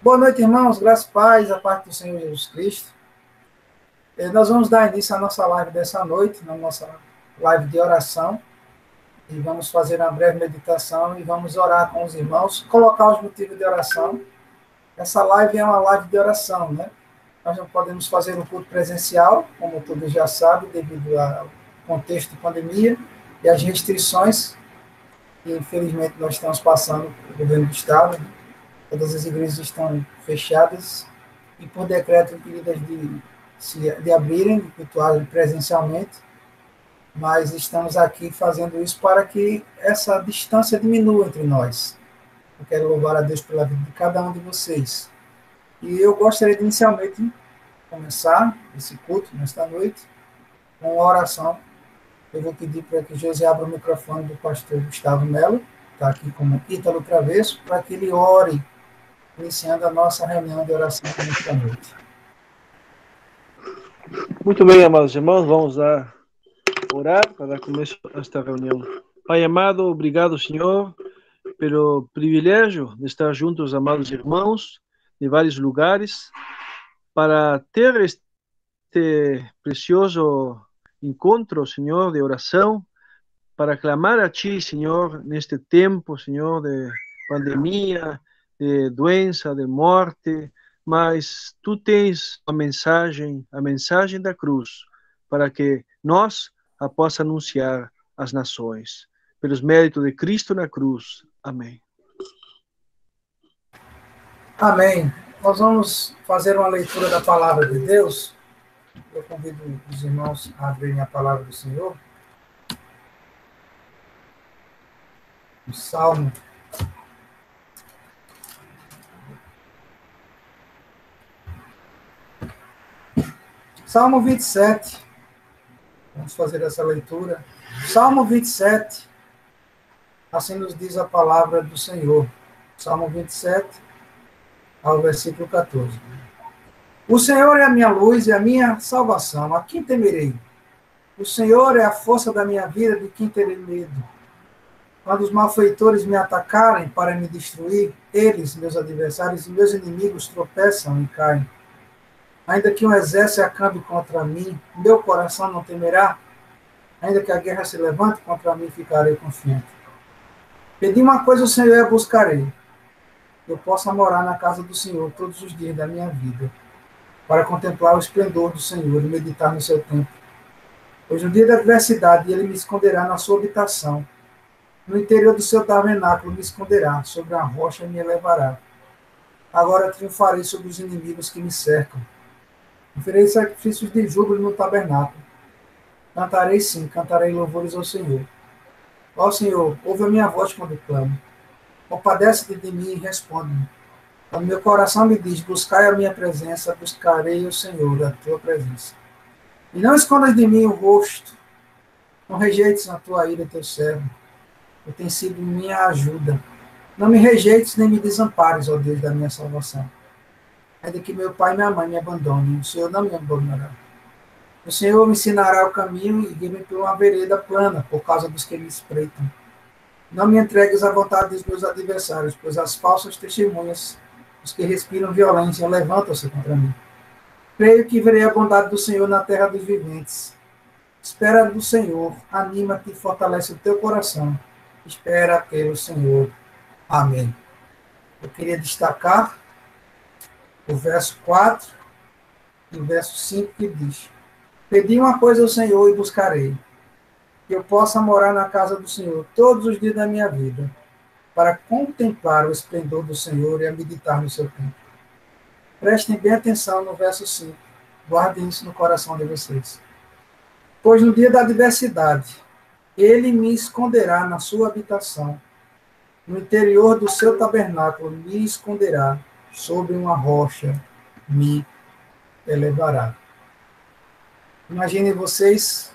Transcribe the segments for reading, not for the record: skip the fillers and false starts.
Boa noite, irmãos. Graças e paz, a parte do Senhor Jesus Cristo. Nós vamos dar início à nossa live dessa noite, na nossa live de oração, e vamos fazer uma breve meditação e vamos orar com os irmãos, colocar os motivos de oração. Essa live é uma live de oração, né? Nós não podemos fazer um culto presencial, como todos já sabem, devido ao contexto de pandemia e às restrições que, infelizmente, nós estamos passando no governo do Estado. Todas as igrejas estão fechadas e, por decreto, impedidas de abrirem, de cultuarem presencialmente, mas estamos aqui fazendo isso para que essa distância diminua entre nós. Eu quero louvar a Deus pela vida de cada um de vocês. E eu gostaria de, inicialmente, começar esse culto, nesta noite, com uma oração. Eu vou pedir para que José abra o microfone do pastor Gustavo Melo, que está aqui como Ítalo Travesso, para que ele ore, iniciando a nossa reunião de oração nesta noite. Muito bem, amados irmãos, vamos lá orar para dar começo a esta reunião. Pai amado, obrigado, Senhor, pelo privilégio de estar juntos, amados irmãos, de vários lugares, para ter este precioso encontro, Senhor, de oração, para clamar a Ti, Senhor, neste tempo, Senhor, de pandemia, de doença, de morte, mas Tu tens a mensagem da cruz, para que nós a possa anunciar às nações. Pelos méritos de Cristo na cruz. Amém. Amém. Nós vamos fazer uma leitura da palavra de Deus. Eu convido os irmãos a abrirem a palavra do Senhor. O Salmo. Salmo 27. Vamos fazer essa leitura. Salmo 27. Assim nos diz a palavra do Senhor. Salmo 27, ao versículo 14. O Senhor é a minha luz e a minha salvação. A quem temerei? O Senhor é a força da minha vida, de quem terei medo? Quando os malfeitores me atacarem para me destruir, eles, meus adversários e meus inimigos, tropeçam e caem. Ainda que um exército acampe contra mim, meu coração não temerá. Ainda que a guerra se levante contra mim, ficarei confiante. Pedi uma coisa ao Senhor e a buscarei. Eu possa morar na casa do Senhor todos os dias da minha vida, para contemplar o esplendor do Senhor e meditar no seu templo. Pois no dia da adversidade ele me esconderá na sua habitação. No interior do seu tabernáculo me esconderá, sobre a rocha me elevará. Agora triunfarei sobre os inimigos que me cercam. Farei sacrifícios de júbilo no tabernáculo. Cantarei sim, cantarei louvores ao Senhor. Ó Senhor, ouve a minha voz quando clamo. Compadece-te de mim e responde-me. Quando meu coração me diz, buscai a minha presença, buscarei o Senhor, a tua presença. E não escondas de mim o rosto. Não rejeites na tua ira teu servo. Tu tens sido minha ajuda. Não me rejeites nem me desampares, ó Deus da minha salvação. Ainda que meu pai e minha mãe me abandonem, o Senhor não me abandonará. O Senhor me ensinará o caminho e guia-me por uma vereda plana, por causa dos que me espreitam. Não me entregues à vontade dos meus adversários, pois as falsas testemunhas, os que respiram violência, levantam-se contra mim. Creio que verei a bondade do Senhor na terra dos viventes. Espera do Senhor, anima-te e fortalece o teu coração. Espera pelo Senhor. Amém. Eu queria destacar o verso 4 e o verso 5 que diz: Pedi uma coisa ao Senhor e buscarei, que eu possa morar na casa do Senhor todos os dias da minha vida, para contemplar o esplendor do Senhor e a meditar no seu templo. Prestem bem atenção no verso 5. Guardem isso no coração de vocês. Pois no dia da adversidade, ele me esconderá na sua habitação. No interior do seu tabernáculo me esconderá. Sobre uma rocha me elevará. Imaginem vocês,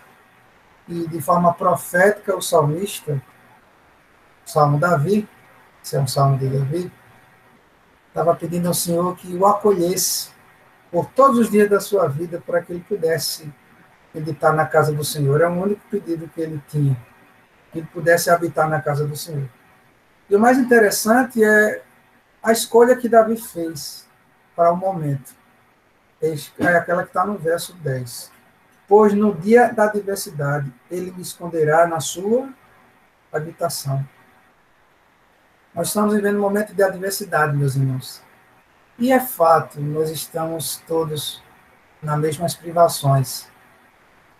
e de forma profética, o salmista, o salmo Davi, esse é um salmo de Davi, estava pedindo ao Senhor que o acolhesse por todos os dias da sua vida, para que ele pudesse meditar na casa do Senhor. É o único pedido que ele tinha, que ele pudesse habitar na casa do Senhor. E o mais interessante é A escolha que Davi fez para o momento é aquela que está no verso 10. Pois no dia da adversidade ele me esconderá na sua habitação. Nós estamos vivendo um momento de adversidade, meus irmãos. E é fato, nós estamos todos nas mesmas privações.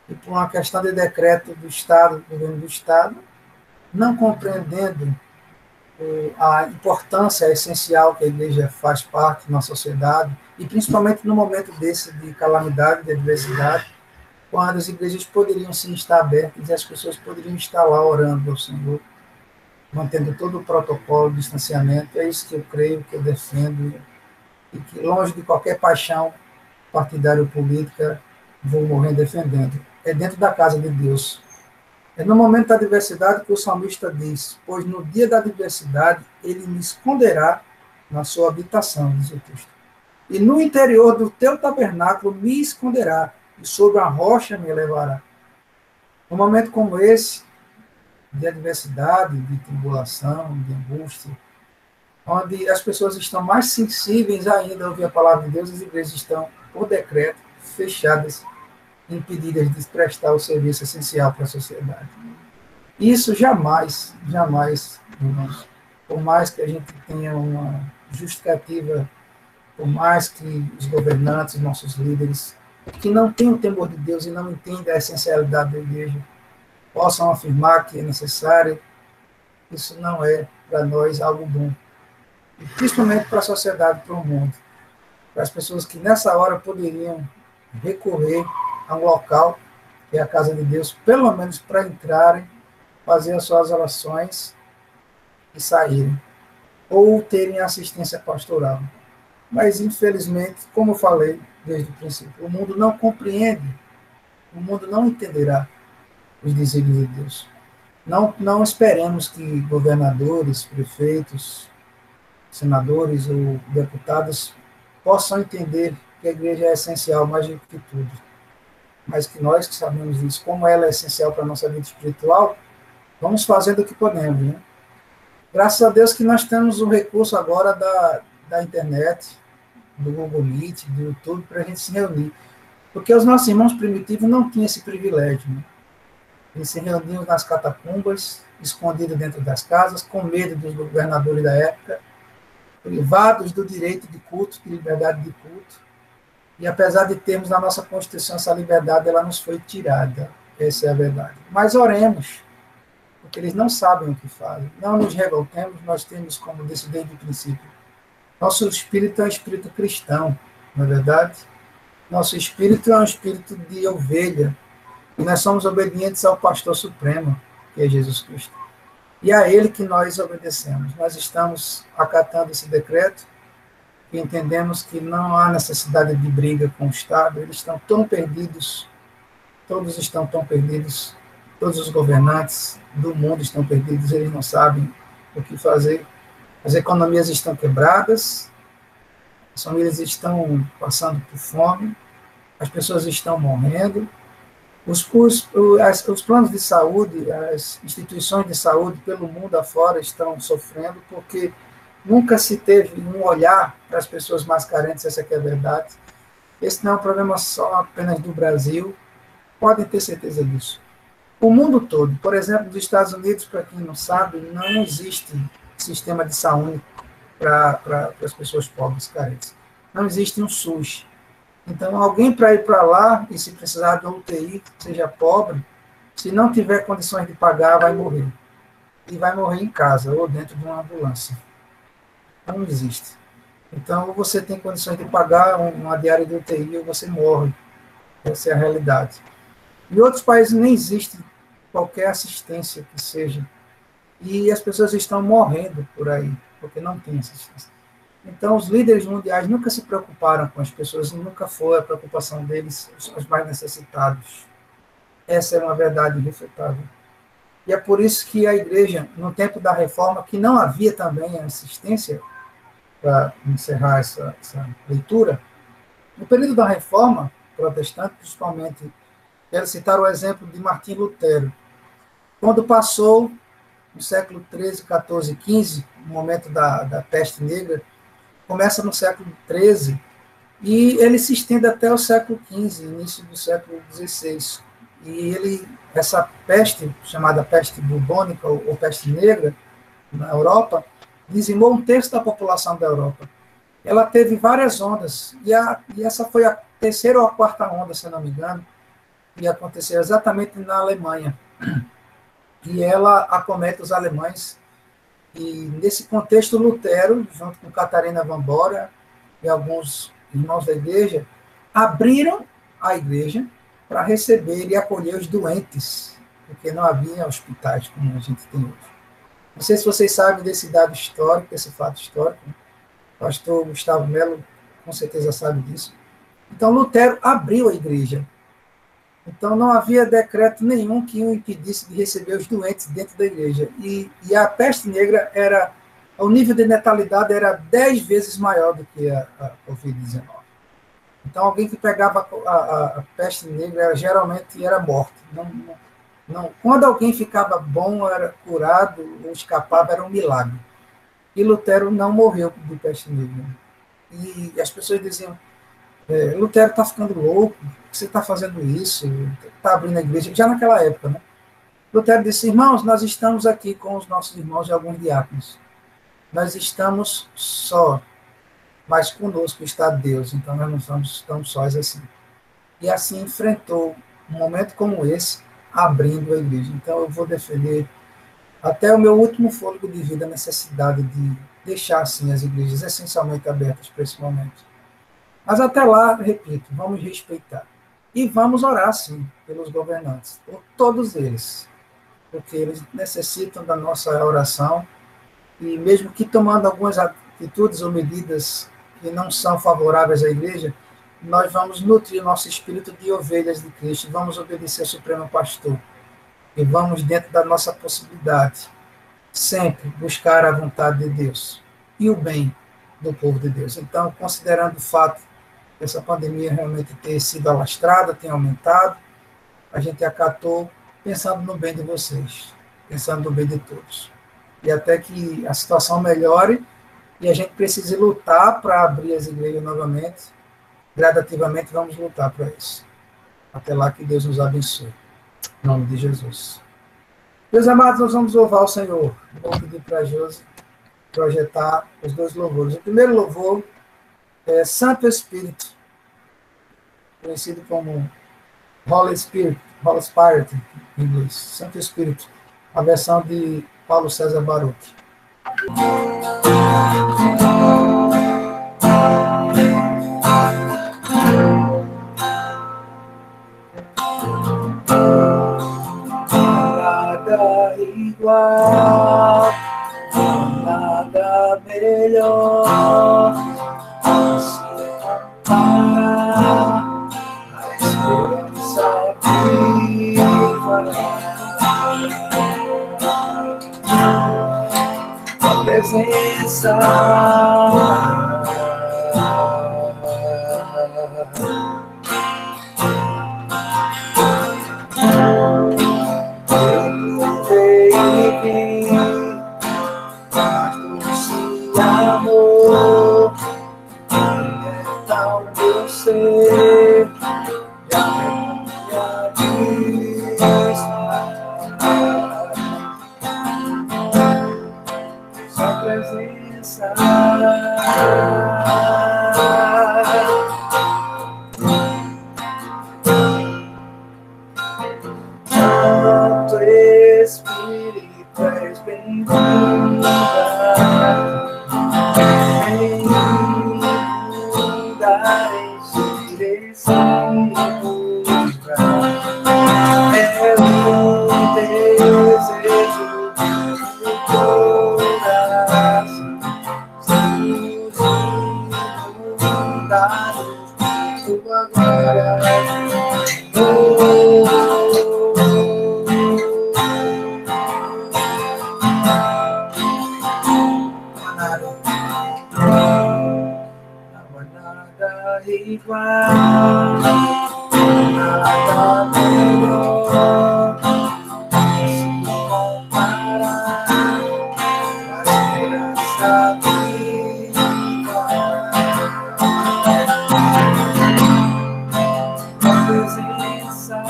E por uma questão de decreto do Estado, do governo do Estado, não compreendendo a importância essencial que a igreja faz parte na sociedade, e principalmente no momento desse de calamidade, de adversidade, quando as igrejas poderiam sim estar abertas e as pessoas poderiam estar lá orando ao Senhor, mantendo todo o protocolo de distanciamento. É isso que eu creio, que eu defendo, e que longe de qualquer paixão partidária ou política, vou morrer defendendo. É dentro da casa de Deus. É no momento da adversidade que o salmista diz: pois no dia da adversidade ele me esconderá na sua habitação, diz o texto. E no interior do teu tabernáculo me esconderá, e sobre a rocha me levará. Num momento como esse, de adversidade, de tribulação, de angústia, onde as pessoas estão mais sensíveis ainda a ouvir a palavra de Deus, as igrejas estão, por decreto, fechadas, impedidas de prestar o serviço essencial para a sociedade. Isso jamais, jamais, irmãos, por mais que a gente tenha uma justificativa, por mais que os governantes, nossos líderes, que não têm o temor de Deus e não entendem a essencialidade da igreja, possam afirmar que é necessário, isso não é para nós algo bom. E principalmente para a sociedade, para o mundo. Para as pessoas que nessa hora poderiam recorrer a um local, que é a casa de Deus, pelo menos para entrarem, fazer as suas orações e saírem. Ou terem assistência pastoral. Mas, infelizmente, como eu falei desde o princípio, o mundo não compreende, o mundo não entenderá os desígnios de Deus. Não esperemos que governadores, prefeitos, senadores ou deputados possam entender que a igreja é essencial mais do que tudo. Mas que nós que sabemos disso, como ela é essencial para a nossa vida espiritual, vamos fazendo o que podemos, né? Graças a Deus que nós temos o recurso agora da internet, do Google Meet, do YouTube, para a gente se reunir. Porque os nossos irmãos primitivos não tinham esse privilégio, né? Eles se reuniam nas catacumbas, escondidos dentro das casas, com medo dos governadores da época, privados do direito de culto, de liberdade de culto. E apesar de termos na nossa Constituição essa liberdade, ela nos foi tirada. Essa é a verdade. Mas oremos, porque eles não sabem o que fazem. Não nos revoltemos, nós temos, como disse desde o princípio, nosso espírito é um espírito cristão, não é verdade? Nosso espírito é um espírito de ovelha, e nós somos obedientes ao pastor supremo, que é Jesus Cristo. E a ele que nós obedecemos. Nós estamos acatando esse decreto e entendemos que não há necessidade de briga com o Estado. Eles estão tão perdidos, todos estão tão perdidos, todos os governantes do mundo estão perdidos, eles não sabem o que fazer. As economias estão quebradas, as famílias estão passando por fome, as pessoas estão morrendo. Os planos de saúde, as instituições de saúde pelo mundo afora estão sofrendo, porque nunca se teve um olhar para as pessoas mais carentes, essa que é a verdade. Esse não é um problema só apenas do Brasil, podem ter certeza disso. O mundo todo, por exemplo, nos Estados Unidos, para quem não sabe, não existe sistema de saúde para as pessoas pobres, carentes. Não existe um SUS. Então, alguém para ir para lá, e se precisar de UTI, seja pobre, se não tiver condições de pagar, vai morrer. E vai morrer em casa, ou dentro de uma ambulância. Não existe. Então, ou você tem condições de pagar uma diária de UTI, ou você morre. Essa é a realidade. Em outros países nem existe qualquer assistência que seja. E as pessoas estão morrendo por aí, porque não tem assistência. Então, os líderes mundiais nunca se preocuparam com as pessoas, e nunca foi a preocupação deles os mais necessitados. Essa é uma verdade irrefutável. E é por isso que a igreja, no tempo da reforma, que não havia também assistência, para encerrar essa leitura, no período da reforma protestante, principalmente, quero citar o exemplo de Martim Lutero. Quando passou no século 13, 14, 15, no momento da peste negra, começa no século 13 e ele se estende até o século 15, início do século 16. E essa peste, chamada peste bubônica ou peste negra, na Europa, dizimou um terço da população da Europa. Ela teve várias ondas, e essa foi a terceira ou a quarta onda, se não me engano, e aconteceu exatamente na Alemanha. E ela acomete os alemães. E nesse contexto, Lutero, junto com Catarina van Bora e alguns irmãos da igreja, abriram a igreja para receber e acolher os doentes, porque não havia hospitais como a gente tem hoje. Não sei se vocês sabem desse dado histórico, desse fato histórico. O pastor Gustavo Melo com certeza sabe disso. Então, Lutero abriu a igreja. Então, não havia decreto nenhum que o impedisse de receber os doentes dentro da igreja. E a peste negra o nível de letalidade era 10 vezes maior do que a Covid-19. Então, alguém que pegava a peste negra geralmente era morto. Não, quando alguém ficava bom, era curado ou escapava, era um milagre. E Lutero não morreu de peste negra. E as pessoas diziam, Lutero está ficando louco, você está fazendo isso, está abrindo a igreja, já naquela época, né? Lutero disse, irmãos, nós estamos aqui com os nossos irmãos e alguns diáconos. Nós estamos só, mas conosco está Deus, então nós não estamos tão sós assim. E assim enfrentou um momento como esse, abrindo a igreja. Então eu vou defender até o meu último fôlego de vida a necessidade de deixar assim as igrejas essencialmente abertas para esse momento. Mas até lá, repito, vamos respeitar. E vamos orar, sim, pelos governantes, por todos eles, porque eles necessitam da nossa oração, e mesmo que tomando algumas atitudes ou medidas que não são favoráveis à igreja, nós vamos nutrir nosso espírito de ovelhas de Cristo, vamos obedecer ao Supremo Pastor, e vamos, dentro da nossa possibilidade, sempre buscar a vontade de Deus e o bem do povo de Deus. Então, considerando o fato essa pandemia realmente ter sido alastrada, tem aumentado, a gente acatou pensando no bem de vocês, pensando no bem de todos. E até que a situação melhore e a gente precise lutar para abrir as igrejas novamente, gradativamente vamos lutar para isso. Até lá, que Deus nos abençoe. Em nome de Jesus. Meus amados, nós vamos louvar o Senhor. Vou pedir para a Josi projetar os dois louvores. O primeiro louvor é Santo Espírito, conhecido como Holy Spirit em inglês, Santo Espírito, a versão de Paulo César Baruch. Nada igual, nada melhor, se comparar a esperança viva, a presença. Amor, então meu ser, sua presença. Santo Espírito, és bem-vinda. presença.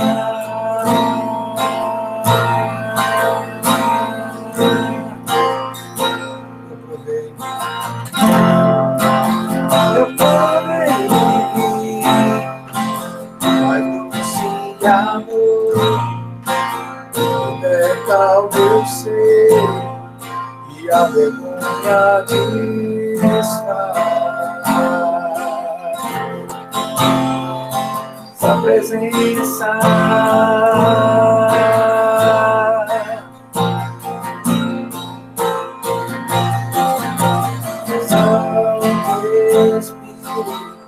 Eu provei mais do que se amor, liberta o meu ser e a vergonha desfaz. Essa presença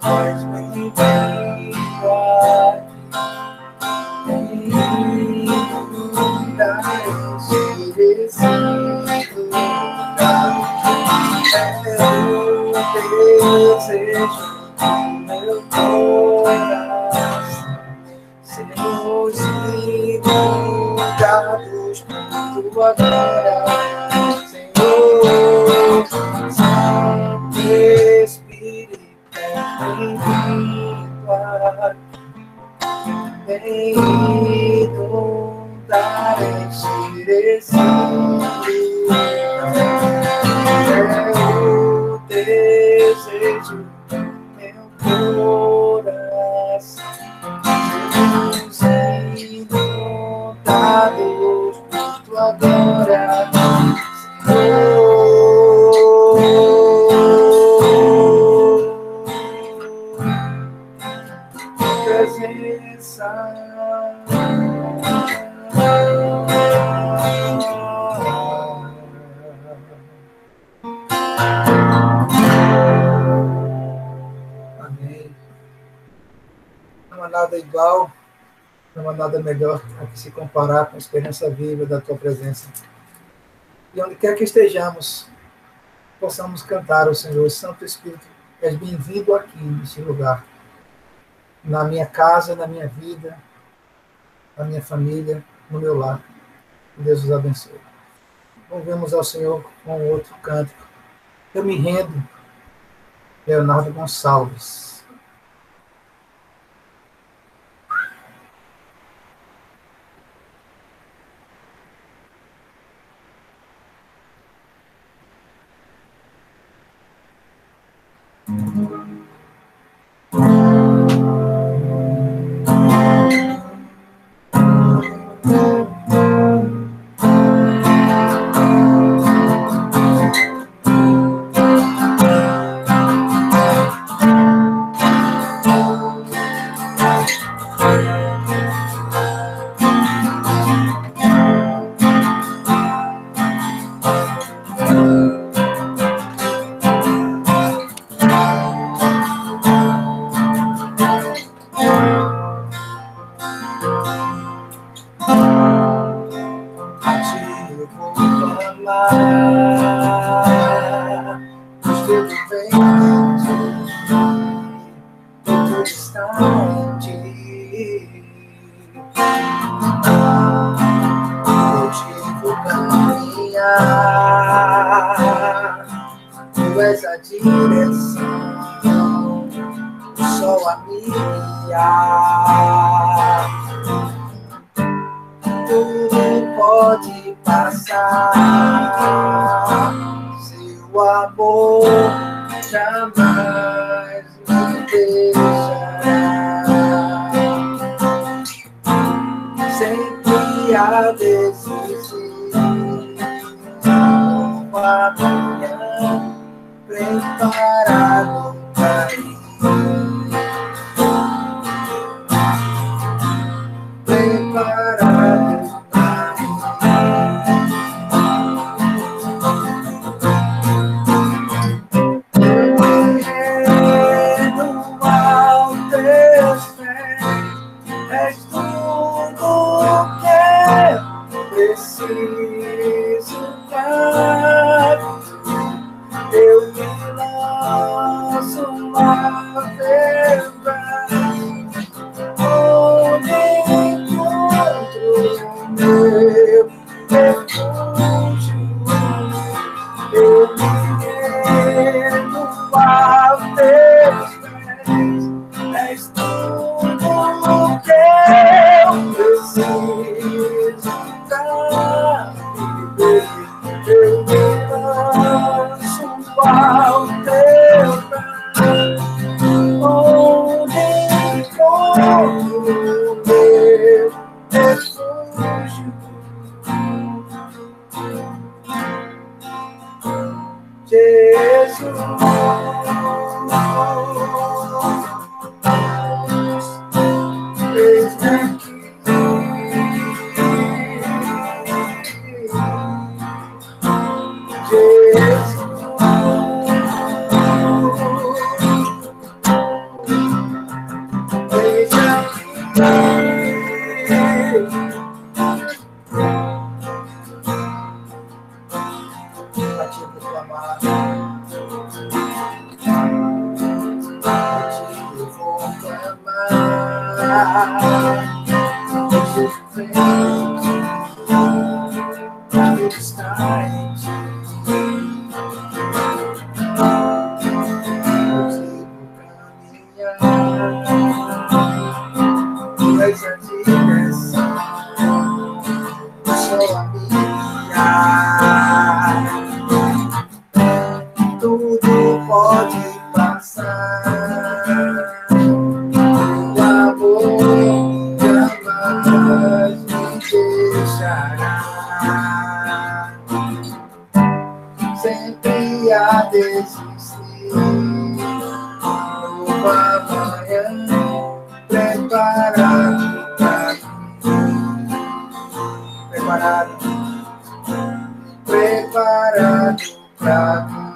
faz bem desejo do meu coração, sermos inundados por tua glória, Senhor. Santo Espírito, vem inundar, encher esse é o desejo do meu coração, sermos inundados por tua glória, Senhor. Presença. Amém. Não há nada igual, não há nada melhor a que se comparar com a experiência viva da tua presença. E onde quer que estejamos, possamos cantar ao Senhor. Santo Espírito, és bem-vindo aqui neste lugar, na minha casa, na minha vida, na minha família, no meu lar. Que Deus os abençoe. Louvemos ao Senhor com outro cântico. Eu me rendo, Leonardo Gonçalves. Tu és a direção, só a minha. Tudo pode passar, seu amor jamais me deixará. Sempre a desistir, amanhã preparado para ir. Preparado para ir. No aos teus pés, és tudo que preciso dar. Eu me lanço a verdade, onde encontro o meu refúgio. Eu me rendo aos teus pés, és tudo que A ti vou clamar, a ti eu vou clamar. Jesus vem, tu estás. És a direção, só a minha. Tudo pode passar, o amor jamais me deixará. Sempre a desistir, uma manhã preparado para mim, preparado para mim,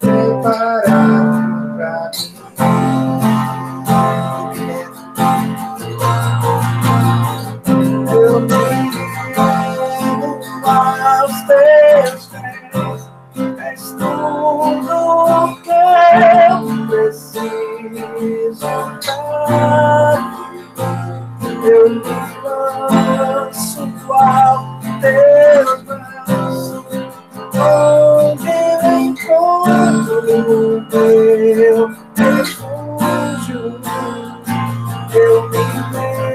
preparado para mim. Eu tenho aos teus pés, és tudo que eu preciso. Eu me lanço aos teus braços, onde eu encontro o meu refúgio. Eu me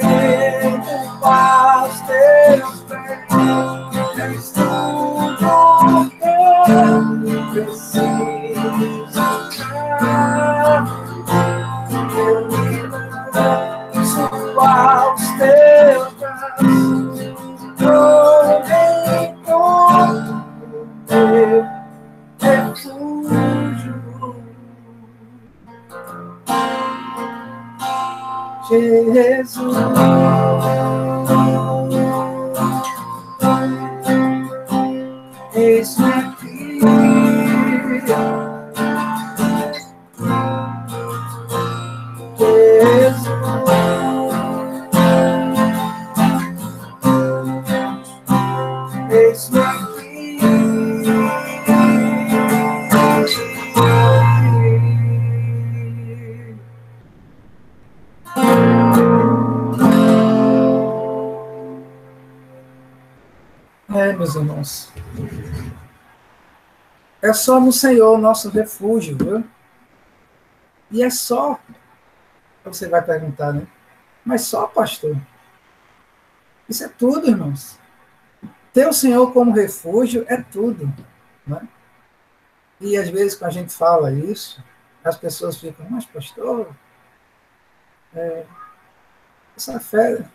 rendo aos teus pés, és tudo que eu preciso. Eu me lanço aos teus braços, onde encontro o meu refúgio. Jesus, eis-me aqui. Eis-me aqui. Meus irmãos, é só no Senhor nosso refúgio, viu? E é só, você vai perguntar, né? Mas só, pastor? Isso é tudo, irmãos. Ter o Senhor como refúgio é tudo, né? E às vezes, quando a gente fala isso, as pessoas ficam, mas pastor, essa fé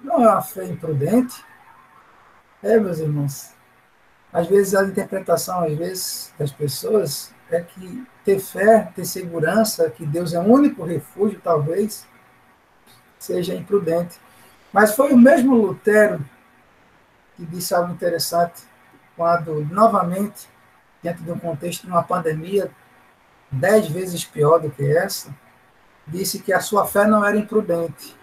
não é uma fé imprudente? Meus irmãos, às vezes a interpretação, às vezes, das pessoas é que ter fé, ter segurança, que Deus é o único refúgio, talvez, seja imprudente. Mas foi o mesmo Lutero que disse algo interessante, quando, novamente, diante de um contexto de uma pandemia 10 vezes pior do que essa, disse que a sua fé não era imprudente.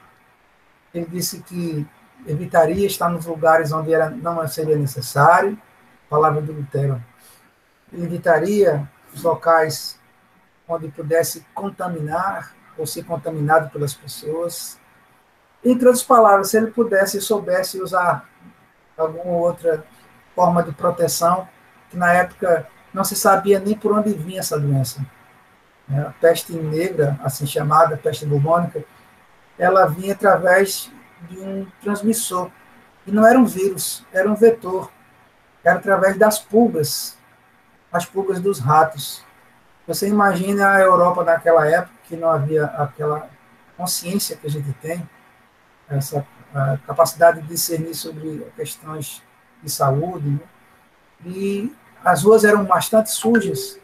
Ele disse que evitaria estar nos lugares onde não seria necessário, palavra do Lutero. Ele evitaria os locais onde pudesse contaminar ou ser contaminado pelas pessoas. Entre outras palavras, se ele pudesse e soubesse usar alguma outra forma de proteção, que na época não se sabia nem por onde vinha essa doença. A peste negra, assim chamada, peste bubônica, ela vinha através de um transmissor. E não era um vírus, era um vetor. Era através das pulgas, as pulgas dos ratos. Você imagina a Europa naquela época, que não havia aquela consciência que a gente tem, essa capacidade de discernir sobre questões de saúde, né? E as ruas eram bastante sujas,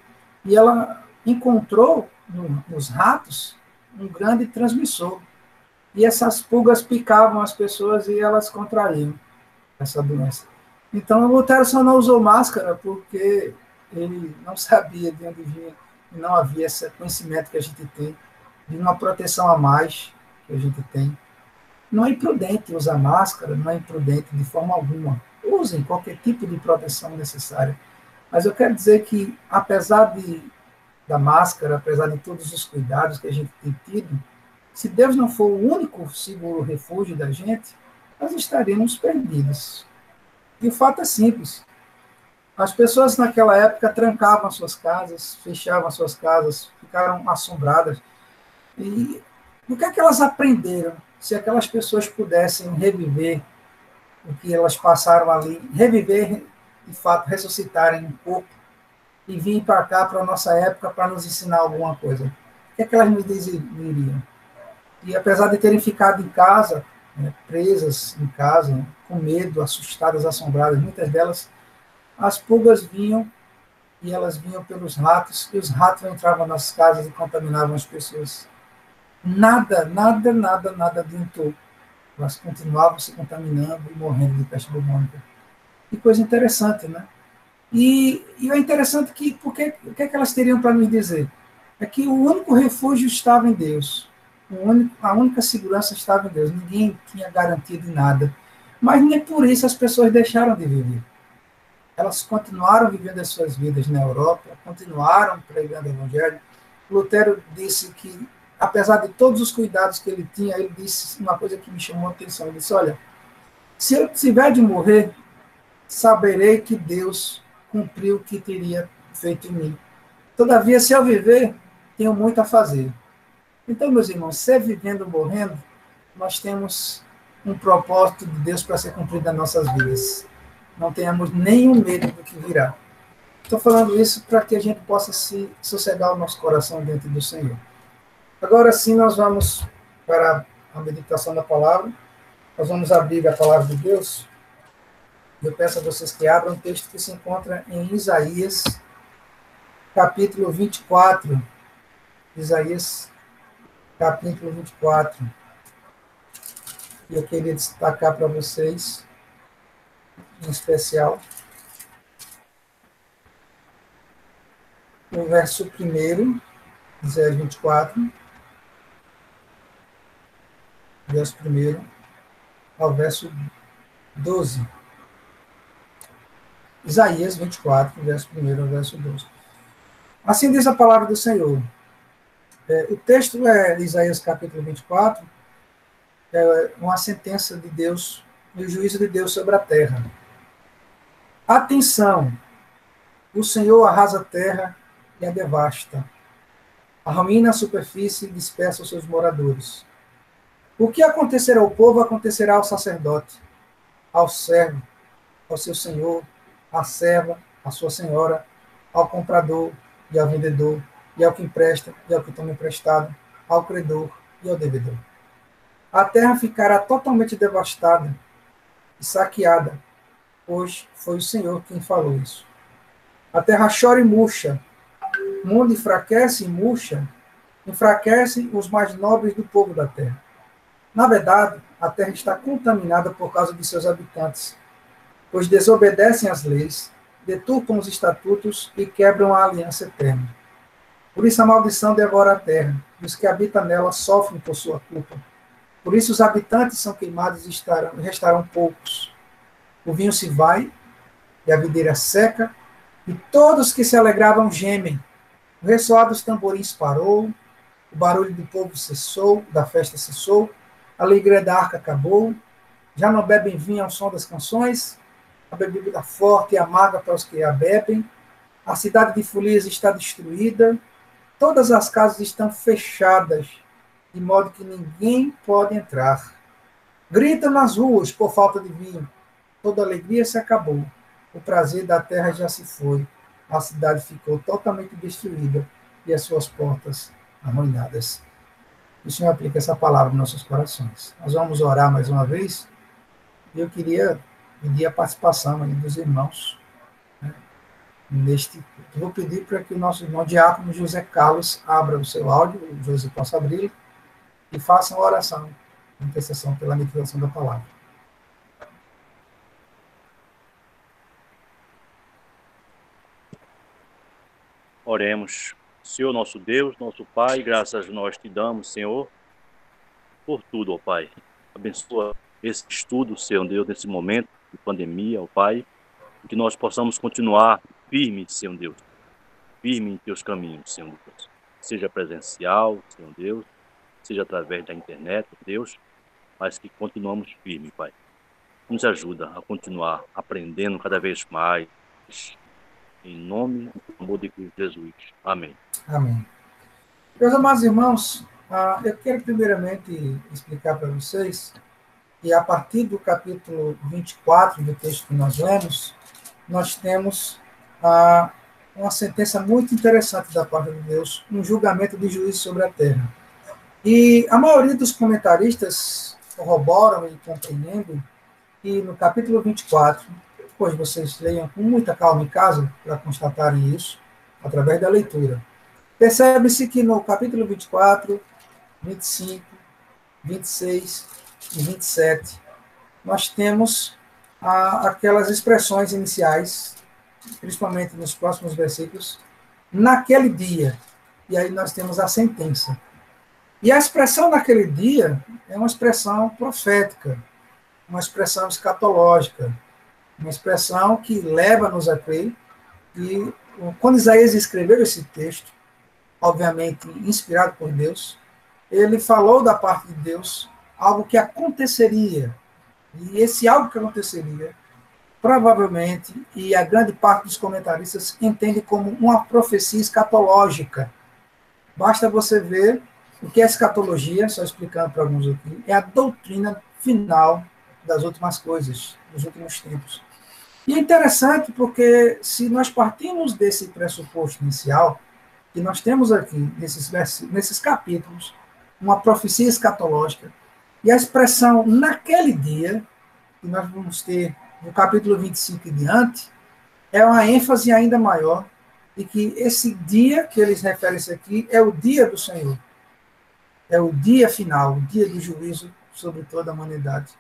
e ela encontrou nos ratos um grande transmissor. E essas pulgas picavam as pessoas e elas contraíam essa doença. Então, o Lutero só não usou máscara porque ele não sabia de onde vinha, e não havia esse conhecimento que a gente tem de uma proteção a mais que a gente tem. Não é imprudente usar máscara, não é imprudente de forma alguma. Usem qualquer tipo de proteção necessária. Mas eu quero dizer que, apesar da máscara, apesar de todos os cuidados que a gente tem tido, se Deus não for o único seguro refúgio da gente, nós estaríamos perdidos. E o fato é simples. As pessoas naquela época trancavam suas casas, fechavam suas casas, ficaram assombradas. E o que é que elas aprenderam? Se aquelas pessoas pudessem reviver o que elas passaram ali, reviver, de fato, ressuscitarem um pouco e vir para cá, para a nossa época, para nos ensinar alguma coisa. O que é que elas nos diriam? E apesar de terem ficado em casa, né, presas em casa, né, com medo, assustadas, assombradas, muitas delas, as pulgas vinham e elas vinham pelos ratos, e os ratos entravam nas casas e contaminavam as pessoas. Nada adiantou. Elas continuavam se contaminando e morrendo de peste bubônica. Que coisa interessante, né? E é interessante que, porque, o que é que elas teriam para nos dizer? É que o único refúgio estava em Deus. A única segurança estava em Deus. Ninguém tinha garantia de nada. Mas nem por isso as pessoas deixaram de viver. Elas continuaram vivendo as suas vidas na Europa, continuaram pregando o Evangelho. Lutero disse que, apesar de todos os cuidados que ele tinha, ele disse uma coisa que me chamou a atenção. Ele disse, olha, se eu tiver de morrer, saberei que Deus cumpriu o que teria feito em mim. Todavia, se eu viver, tenho muito a fazer. Então, meus irmãos, ser vivendo ou morrendo, nós temos um propósito de Deus para ser cumprido nas nossas vidas. Não tenhamos nenhum medo do que virá. Estou falando isso para que a gente possa se sossegar o nosso coração diante do Senhor. Agora sim, nós vamos para a meditação da palavra. Nós vamos abrir a palavra de Deus. Eu peço a vocês que abram um texto que se encontra em Isaías, capítulo 24. Isaías, capítulo 24. E eu queria destacar para vocês, em especial, o verso 1, Isaías 24, verso 1 ao verso 12. Isaías 24, verso 1 ao verso 12. Assim diz a palavra do Senhor. O texto é Isaías capítulo 24, é uma sentença de Deus e o juízo de Deus sobre a terra. Atenção! O Senhor arrasa a terra e a devasta. Arruína a superfície e dispersa os seus moradores. O que acontecerá ao povo, acontecerá ao sacerdote, ao servo, ao seu senhor, à serva, à sua senhora, ao comprador e ao vendedor, e ao que empresta e ao que toma emprestado, ao credor e ao devedor. A terra ficará totalmente devastada e saqueada, pois foi o Senhor quem falou isso. A terra chora e murcha, o mundo enfraquece e murcha, enfraquecem os mais nobres do povo da terra. Na verdade, a terra está contaminada por causa de seus habitantes, pois desobedecem às leis, deturpam os estatutos e quebram a aliança eterna. Por isso a maldição devora a terra, e os que habitam nela sofrem por sua culpa. Por isso os habitantes são queimados e restarão poucos. O vinho se vai, e a videira seca, e todos que se alegravam gemem. O ressoar dos tamborins parou, o barulho do povo cessou, da festa cessou, a alegria da arca acabou, já não bebem vinho ao som das canções, a bebida forte e amarga para os que a bebem, a cidade de Folias está destruída, todas as casas estão fechadas, de modo que ninguém pode entrar. Gritam nas ruas por falta de vinho, toda alegria se acabou, o prazer da terra já se foi, a cidade ficou totalmente destruída e as suas portas arruinadas. O Senhor aplica essa palavra nos nossos corações. Nós vamos orar mais uma vez. E eu queria pedir a participação aí dos irmãos. Né, eu vou pedir para que o nosso irmão diácono José Carlos abra o seu áudio, o José possa abrir, e faça uma oração, uma intercessão pela meditação da palavra. Oremos. Senhor nosso Deus, nosso Pai, graças nós te damos, Senhor, por tudo, ó Pai. Abençoa esse estudo, Senhor Deus, nesse momento de pandemia, ó Pai, e que nós possamos continuar firmes, Senhor Deus, firme em teus caminhos, Senhor Deus. Seja presencial, Senhor Deus, seja através da internet, Deus, mas que continuamos firmes, Pai. Nos ajuda a continuar aprendendo cada vez mais. Em nome e amor de Cristo Jesus. Amém. Amém. Meus amados irmãos, eu quero primeiramente explicar para vocês que a partir do capítulo 24 do texto que nós lemos, nós temos uma sentença muito interessante da parte de Deus, um julgamento de juízo sobre a terra. E a maioria dos comentaristas corroboram e compreendem que no capítulo 24, depois vocês leiam com muita calma em casa para constatarem isso, através da leitura. Percebe-se que no capítulo 24, 25, 26 e 27, nós temos aquelas expressões iniciais, principalmente nos próximos versículos, naquele dia. E aí nós temos a sentença. E a expressão naquele dia é uma expressão profética, uma expressão escatológica, uma expressão que leva-nos a crer. E quando Isaías escreveu esse texto, obviamente inspirado por Deus, ele falou da parte de Deus algo que aconteceria. E esse algo que aconteceria, provavelmente, e a grande parte dos comentaristas entende como uma profecia escatológica. Basta você ver o que é escatologia, só explicando para alguns aqui, é a doutrina final das últimas coisas, dos últimos tempos. E é interessante porque se nós partimos desse pressuposto inicial, que nós temos aqui, nesses capítulos, uma profecia escatológica, e a expressão naquele dia, que nós vamos ter no capítulo 25 e diante, é uma ênfase ainda maior, e que esse dia que eles referem-se aqui é o dia do Senhor. É o dia final, o dia do juízo sobre toda a humanidade.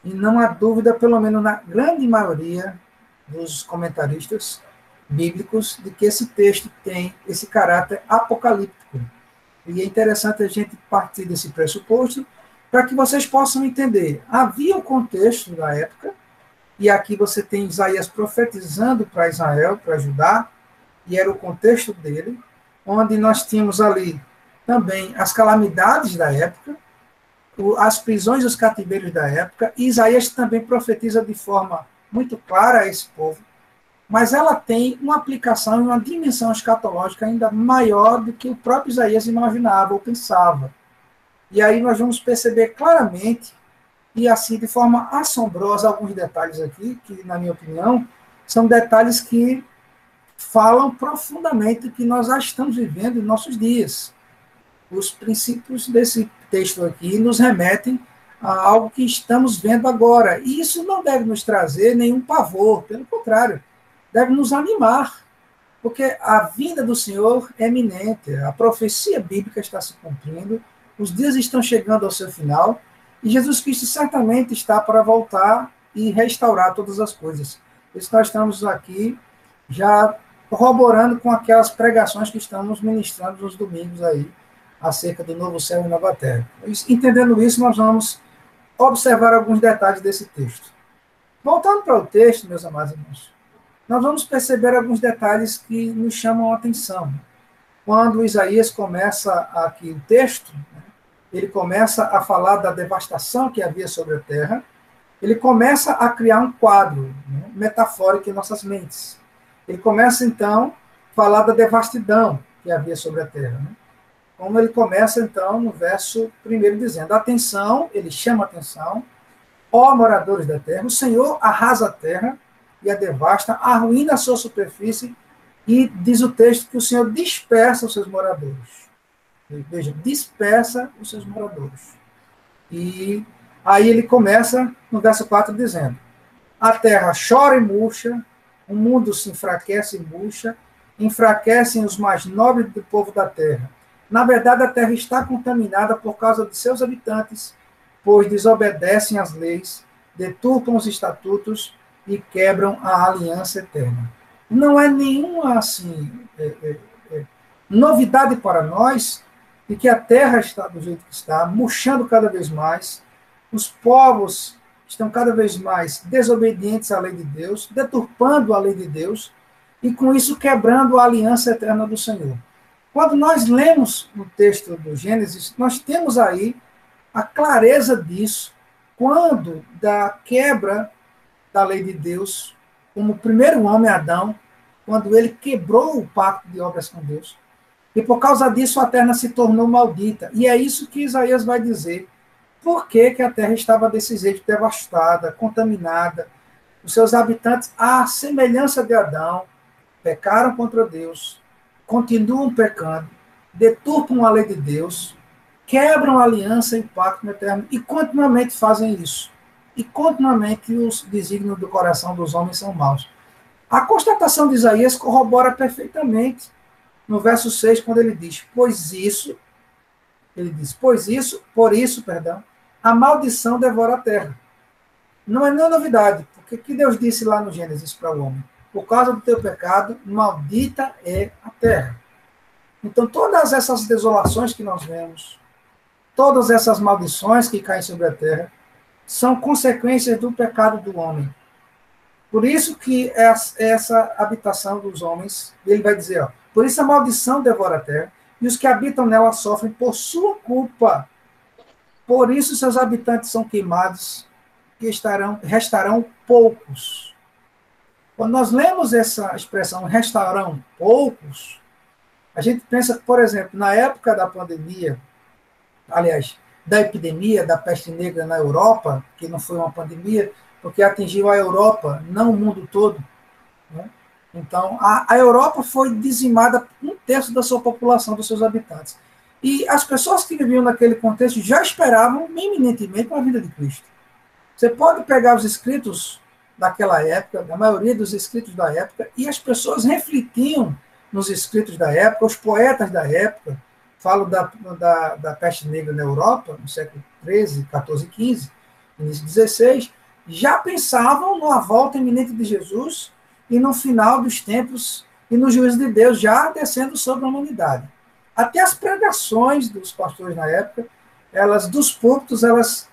E não há dúvida, pelo menos na grande maioria dos comentaristas bíblicos, de que esse texto tem esse caráter apocalíptico. E é interessante a gente partir desse pressuposto para que vocês possam entender. Havia um contexto da época, e aqui você tem Isaías profetizando para Israel, para Judá, e era o contexto dele, onde nós tínhamos ali também as calamidades da época, as prisões e os cativeiros da época, e Isaías também profetiza de forma muito clara a esse povo, mas ela tem uma aplicação e uma dimensão escatológica ainda maior do que o próprio Isaías imaginava ou pensava. E aí nós vamos perceber claramente, e assim de forma assombrosa, alguns detalhes aqui, que na minha opinião, são detalhes que falam profundamente do que nós já estamos vivendo em nossos dias. Os princípios desse texto aqui nos remetem a algo que estamos vendo agora. E isso não deve nos trazer nenhum pavor, pelo contrário, deve nos animar, porque a vinda do Senhor é iminente, a profecia bíblica está se cumprindo, os dias estão chegando ao seu final, e Jesus Cristo certamente está para voltar e restaurar todas as coisas. Por isso nós estamos aqui já corroborando com aquelas pregações que estamos ministrando nos domingos aí, acerca do novo céu e nova terra. Entendendo isso, nós vamos observar alguns detalhes desse texto. Voltando para o texto, meus amados irmãos, nós vamos perceber alguns detalhes que nos chamam a atenção. Quando Isaías começa aqui o texto, ele começa a falar da devastação que havia sobre a terra, ele começa a criar um quadro metafórico em nossas mentes. Ele começa, então, a falar da devastidão que havia sobre a terra. Como ele começa, então, no verso 1 dizendo, atenção, ele chama a atenção, ó moradores da terra, o Senhor arrasa a terra e a devasta, arruína a sua superfície, e diz o texto que o Senhor dispersa os seus moradores. Veja, dispersa os seus moradores. E aí ele começa, no verso 4, dizendo, a terra chora e murcha, o mundo se enfraquece e murcha, enfraquecem os mais nobres do povo da terra. Na verdade, a terra está contaminada por causa de seus habitantes, pois desobedecem às leis, deturpam os estatutos e quebram a aliança eterna. Não é nenhuma assim, novidade para nós de que a terra está do jeito que está, murchando cada vez mais, os povos estão cada vez mais desobedientes à lei de Deus, deturpando a lei de Deus, e com isso quebrando a aliança eterna do Senhor. Quando nós lemos o texto do Gênesis, nós temos aí a clareza disso, quando da quebra da lei de Deus, como o primeiro homem, Adão, quando ele quebrou o pacto de obras com Deus. E por causa disso a terra se tornou maldita. E é isso que Isaías vai dizer. Por que a terra estava desse jeito, devastada, contaminada? Os seus habitantes, à semelhança de Adão, pecaram contra Deus, continuam pecando, deturpam a lei de Deus, quebram a aliança e o pacto eterno, e continuamente fazem isso. E continuamente os desígnios do coração dos homens são maus. A constatação de Isaías corrobora perfeitamente no verso 6, quando ele diz, por isso, a maldição devora a terra. Não é nenhuma novidade, porque o que Deus disse lá no Gênesis para o homem? Por causa do teu pecado, maldita é a terra. Então, todas essas desolações que nós vemos, todas essas maldições que caem sobre a terra, são consequências do pecado do homem. Por isso que essa habitação dos homens, ele vai dizer, ó, por isso a maldição devora a terra, e os que habitam nela sofrem por sua culpa. Por isso seus habitantes são queimados, e restarão poucos. Quando nós lemos essa expressão, restarão poucos, a gente pensa, por exemplo, na época da pandemia, aliás, da epidemia da peste negra na Europa, que não foi uma pandemia, porque atingiu a Europa, não o mundo todo. Né? Então, a Europa foi dizimada 1/3 da sua população, dos seus habitantes. E as pessoas que viviam naquele contexto já esperavam iminentemente a vinda de Cristo. Você pode pegar os escritos daquela época, a maioria dos escritos da época, e as pessoas refletiam nos escritos da época, os poetas da época, falo da peste negra na Europa, no século XIII, XIV, XV, início XVI, já pensavam numa volta iminente de Jesus e no final dos tempos e no juízo de Deus já descendo sobre a humanidade. Até as pregações dos pastores na época, dos púlpitos, elas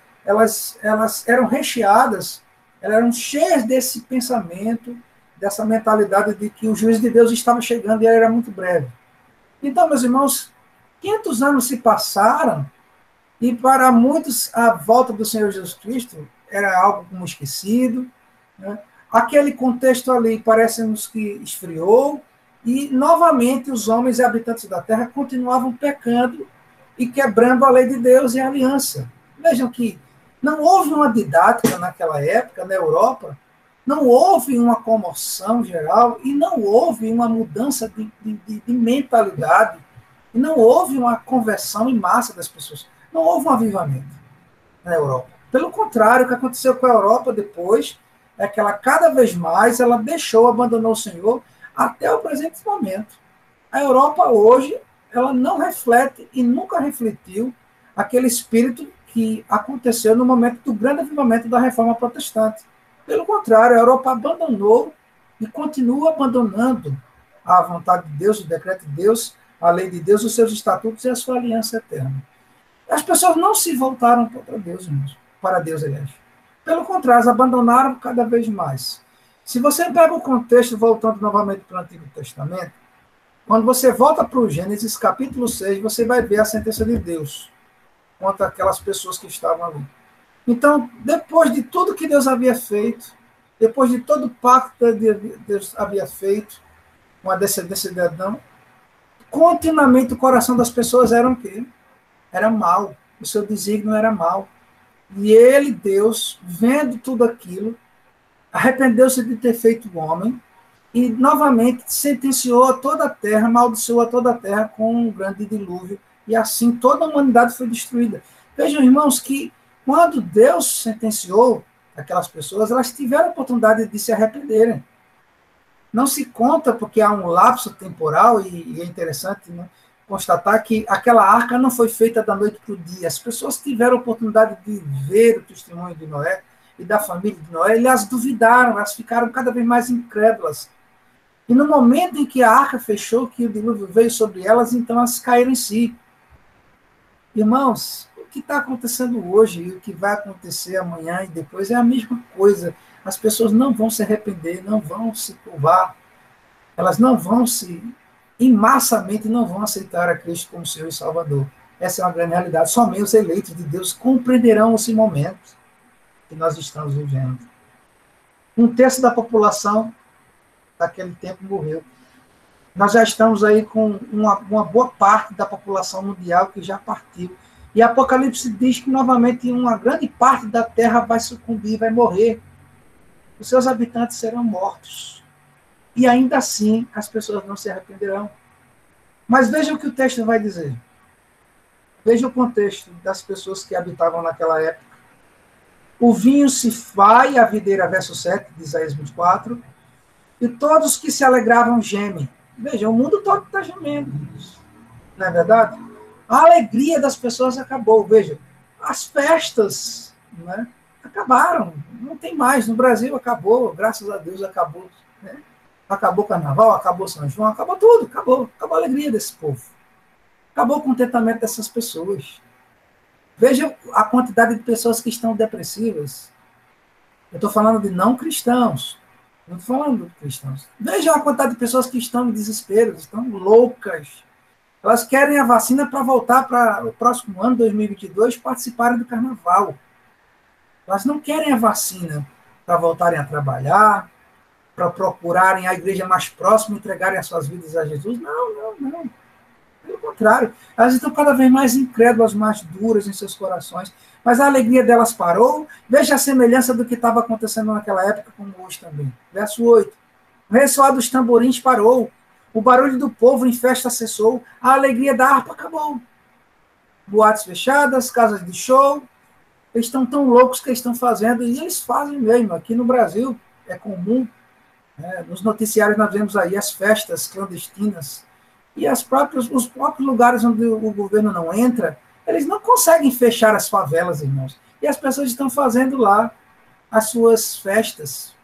eram recheadas, elas eram cheias desse pensamento, dessa mentalidade de que o juízo de Deus estava chegando e era muito breve. Então, meus irmãos, 500 anos se passaram e para muitos a volta do Senhor Jesus Cristo era algo como esquecido. Né? Aquele contexto ali parece-nos que esfriou e, novamente, os homens e habitantes da terra continuavam pecando e quebrando a lei de Deus e a aliança. Vejam que não houve uma didática naquela época, na Europa, não houve uma comoção geral e não houve uma mudança de mentalidade, e não houve uma conversão em massa das pessoas. Não houve um avivamento na Europa. Pelo contrário, o que aconteceu com a Europa depois é que ela, cada vez mais, ela abandonou o Senhor até o presente momento. A Europa hoje, ela não reflete e nunca refletiu aquele espírito que aconteceu no momento do grande avivamento da Reforma Protestante. Pelo contrário, a Europa abandonou e continua abandonando a vontade de Deus, o decreto de Deus, a lei de Deus, os seus estatutos e a sua aliança eterna. As pessoas não se voltaram para Deus, irmãos, para Deus, aliás. Pelo contrário, elas abandonaram cada vez mais. Se você pega o contexto, voltando novamente para o Antigo Testamento, quando você volta para o Gênesis, capítulo 6, você vai ver a sentença de Deus contra aquelas pessoas que estavam ali. Então, depois de tudo que Deus havia feito, depois de todo o pacto que Deus havia feito com a descendência de Adão, continuamente o coração das pessoas era o quê? Era mau. O seu desígnio era mau. E ele, Deus, vendo tudo aquilo, arrependeu-se de ter feito o homem e, novamente, sentenciou a toda a terra, amaldiçoou a toda a terra com um grande dilúvio. E assim toda a humanidade foi destruída. Vejam, irmãos, que quando Deus sentenciou aquelas pessoas, elas tiveram a oportunidade de se arrependerem. Não se conta, porque há um lapso temporal, e é interessante, né, constatar que aquela arca não foi feita da noite para o dia. As pessoas tiveram a oportunidade de ver o testemunho de Noé e da família de Noé, e elas duvidaram, elas ficaram cada vez mais incrédulas. E no momento em que a arca fechou, que o dilúvio veio sobre elas, então elas caíram em si. Irmãos, o que está acontecendo hoje e o que vai acontecer amanhã e depois é a mesma coisa. As pessoas não vão se arrepender, não vão se curvar, elas não vão em massamente, não vão aceitar a Cristo como Senhor e Salvador. Essa é uma grande realidade. Somente os eleitos de Deus compreenderão esse momento que nós estamos vivendo. 1/3 da população daquele tempo morreu. Nós já estamos aí com uma boa parte da população mundial que já partiu. E Apocalipse diz que, novamente, uma grande parte da terra vai sucumbir, vai morrer. Os seus habitantes serão mortos. E ainda assim, as pessoas não se arrependerão. Mas veja o que o texto vai dizer. Veja o contexto das pessoas que habitavam naquela época. O vinho se vai, a videira, verso 7 de Isaías 24, e todos que se alegravam gemem. Veja, o mundo todo está gemendo. Não é verdade? A alegria das pessoas acabou. Veja, as festas, né, acabaram. Não tem mais. No Brasil acabou, graças a Deus acabou. Né? Acabou o Carnaval, acabou São João, acabou tudo. Acabou a alegria desse povo. Acabou o contentamento dessas pessoas. Veja a quantidade de pessoas que estão depressivas. Eu estou falando de não cristãos. Não estou falando de cristãos. Veja a quantidade de pessoas que estão em desespero, estão loucas. Elas querem a vacina para voltar para o próximo ano, 2022, participarem do Carnaval. Elas não querem a vacina para voltarem a trabalhar, para procurarem a igreja mais próxima, entregarem as suas vidas a Jesus. Não. Pelo contrário, elas estão cada vez mais incrédulas, mais duras em seus corações. Mas a alegria delas parou. Veja a semelhança do que estava acontecendo naquela época, como hoje também. Verso 8. O ressoar dos tamborins parou. O barulho do povo em festa cessou. A alegria da harpa acabou. Boates fechadas, casas de show. Eles estão tão loucos que eles estão fazendo. E eles fazem mesmo. Aqui no Brasil é comum. Nos noticiários nós vemos aí as festas clandestinas. E os próprios lugares onde o governo não entra, eles não conseguem fechar as favelas, irmãos. E as pessoas estão fazendo lá as suas festas.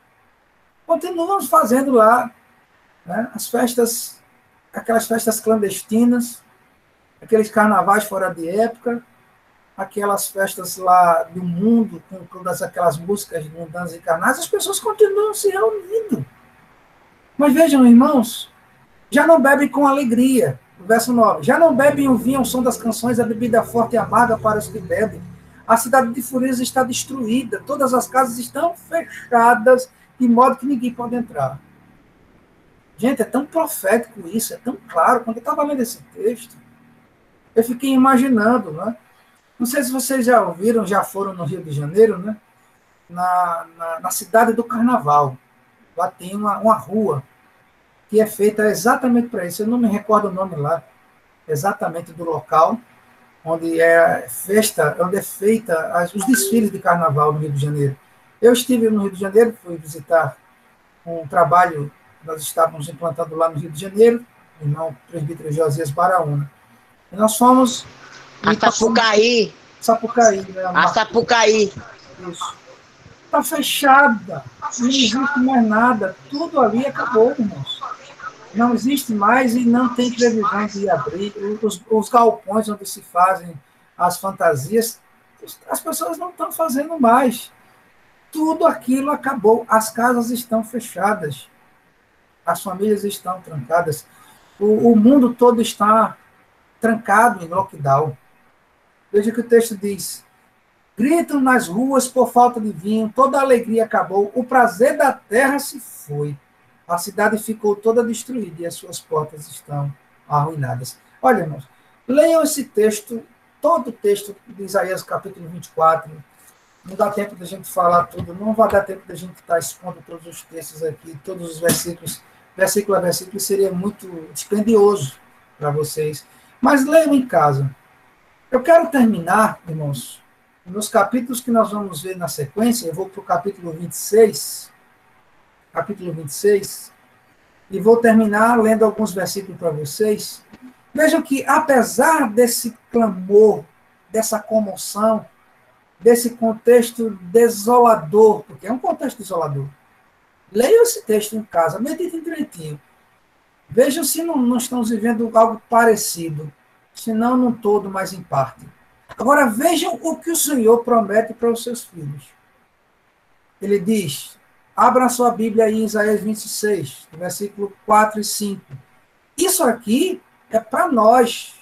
Continuam fazendo lá, né, as festas, aquelas festas clandestinas, aqueles carnavais fora de época, aquelas festas lá do mundo, com todas aquelas músicas mundanas e carnais, as pessoas continuam se reunindo. Mas vejam, irmãos, já não bebem com alegria. Verso 9. Já não bebem o vinho ao som das canções, a bebida forte e amarga para os que bebem. A cidade de Furias está destruída. Todas as casas estão fechadas, de modo que ninguém pode entrar. Gente, é tão profético isso, é tão claro. Quando eu estava lendo esse texto, eu fiquei imaginando, né? Não sei se vocês já ouviram, já foram no Rio de Janeiro, né? Na cidade do Carnaval. Lá tem uma rua que é feita exatamente para isso. Eu não me recordo o nome lá, exatamente do local, onde é feita os desfiles de carnaval no Rio de Janeiro. Eu estive no Rio de Janeiro, fui visitar um trabalho que nós estávamos implantando lá no Rio de Janeiro, o irmão presbítero Josias Baraúna. E nós fomos... A Sapucaí. Sapucaí, né? A Sapucaí. Isso. Está fechada, não existe mais nada, tudo ali acabou, irmãos. Não existe mais e não tem previsão de abrir. Os galpões onde se fazem as fantasias, as pessoas não estão fazendo mais. Tudo aquilo acabou. As casas estão fechadas. As famílias estão trancadas. O mundo todo está trancado em lockdown. Veja o que o texto diz. Gritam nas ruas por falta de vinho, toda a alegria acabou, o prazer da terra se foi. A cidade ficou toda destruída e as suas portas estão arruinadas. Olha, irmãos, leiam esse texto, todo o texto de Isaías capítulo 24. Não dá tempo da gente falar tudo, não vai dar tempo da gente estar expondo todos os textos aqui, todos os versículos, versículo a versículo, seria muito dispendioso para vocês. Mas leiam em casa. Eu quero terminar, irmãos, nos capítulos que nós vamos ver na sequência. Eu vou para o capítulo 26, e vou terminar lendo alguns versículos para vocês. Vejam que, apesar desse clamor, dessa comoção, desse contexto desolador, porque é um contexto desolador, leiam esse texto em casa, meditem direitinho. Vejam se não estamos vivendo algo parecido, se não num todo, mas em parte. Agora vejam o que o Senhor promete para os seus filhos. Ele diz, abra a sua Bíblia aí em Isaías 26, versículo 4 e 5. Isso aqui é para nós.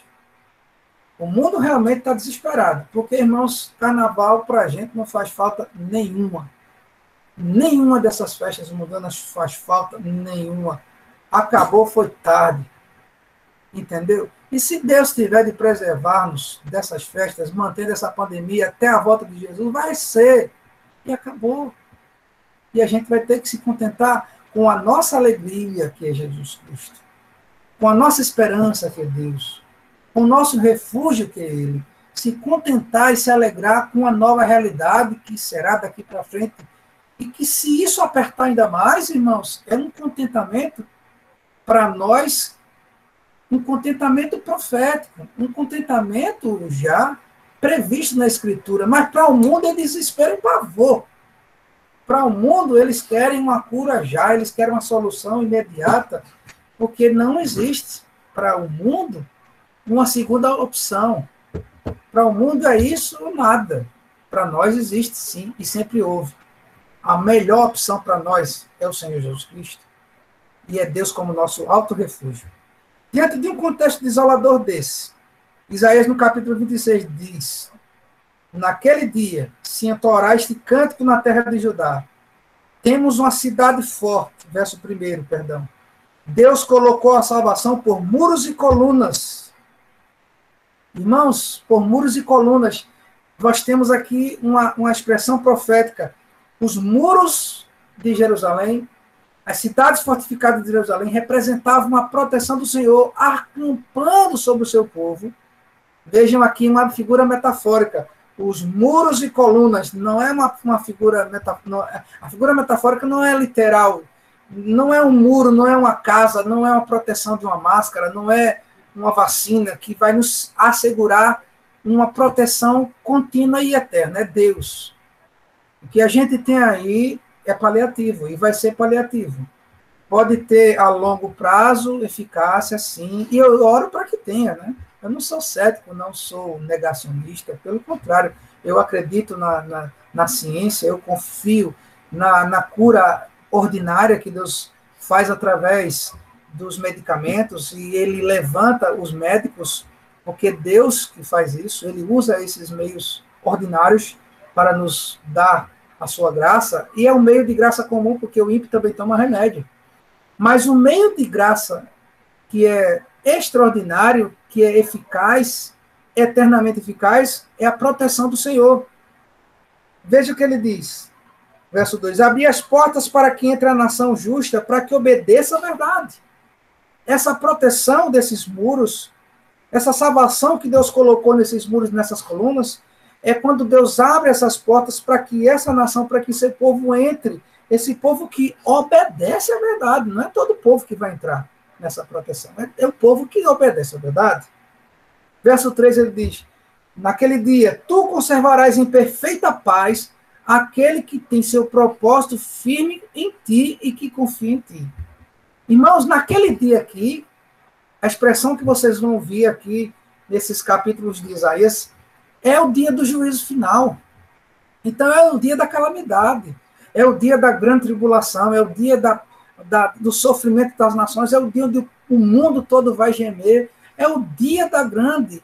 O mundo realmente está desesperado, porque, irmãos, carnaval para a gente não faz falta nenhuma. Nenhuma dessas festas mundanas faz falta nenhuma. Acabou, foi tarde. Entendeu? E se Deus tiver de preservar-nos dessas festas, mantendo essa pandemia até a volta de Jesus, vai ser. E acabou. E a gente vai ter que se contentar com a nossa alegria, que é Jesus Cristo. Com a nossa esperança, que é Deus. Com o nosso refúgio, que é Ele. Se contentar e se alegrar com a nova realidade que será daqui para frente. E que se isso apertar ainda mais, irmãos, é um contentamento para nós, um contentamento profético, um contentamento já previsto na Escritura. Mas para o mundo é desespero e pavor. Para o mundo, eles querem uma cura já, eles querem uma solução imediata, porque não existe para o mundo uma segunda opção. Para o mundo é isso ou nada. Para nós existe sim, e sempre houve. A melhor opção para nós é o Senhor Jesus Cristo. E é Deus como nosso alto refúgio. Diante de um contexto desolador desse, Isaías no capítulo 26 diz: naquele dia se entoará este cântico na terra de Judá. Temos uma cidade forte, verso 1, perdão. Deus colocou a salvação por muros e colunas. Irmãos, por muros e colunas, nós temos aqui uma expressão profética. Os muros de Jerusalém, as cidades fortificadas de Jerusalém, representavam uma proteção do Senhor acampando sobre o seu povo. Vejam aqui uma figura metafórica. Os muros e colunas não é uma figura metafórica. A figura metafórica não é literal. Não é um muro, não é uma casa, não é uma proteção de uma máscara, não é uma vacina que vai nos assegurar uma proteção contínua e eterna. É Deus. O que a gente tem aí é paliativo e vai ser paliativo. Pode ter a longo prazo eficácia, sim, e eu oro para que tenha, né? Eu não sou cético, não sou negacionista, pelo contrário, eu acredito na ciência, eu confio na cura ordinária que Deus faz através dos medicamentos, e Ele levanta os médicos, porque Deus que faz isso, Ele usa esses meios ordinários para nos dar a sua graça, e é um meio de graça comum, porque o ímpio também toma remédio. Mas o meio de graça que é extraordinário, que é eficaz, eternamente eficaz, é a proteção do Senhor. Veja o que ele diz, verso 2, abrir as portas para que entre a nação justa, para que obedeça a verdade. Essa proteção desses muros, essa salvação que Deus colocou nesses muros, nessas colunas, é quando Deus abre essas portas para que essa nação, para que esse povo entre, esse povo que obedece à verdade. Não é todo povo que vai entrar nessa proteção, é o povo que obedece à verdade. Verso 3 ele diz, naquele dia, tu conservarás em perfeita paz aquele que tem seu propósito firme em ti e que confia em ti. Irmãos, naquele dia aqui, a expressão que vocês vão ouvir aqui, nesses capítulos de Isaías, é o dia do juízo final. Então é o dia da calamidade, é o dia da grande tribulação, é o dia do sofrimento das nações, é o dia onde o mundo todo vai gemer, é o dia da grande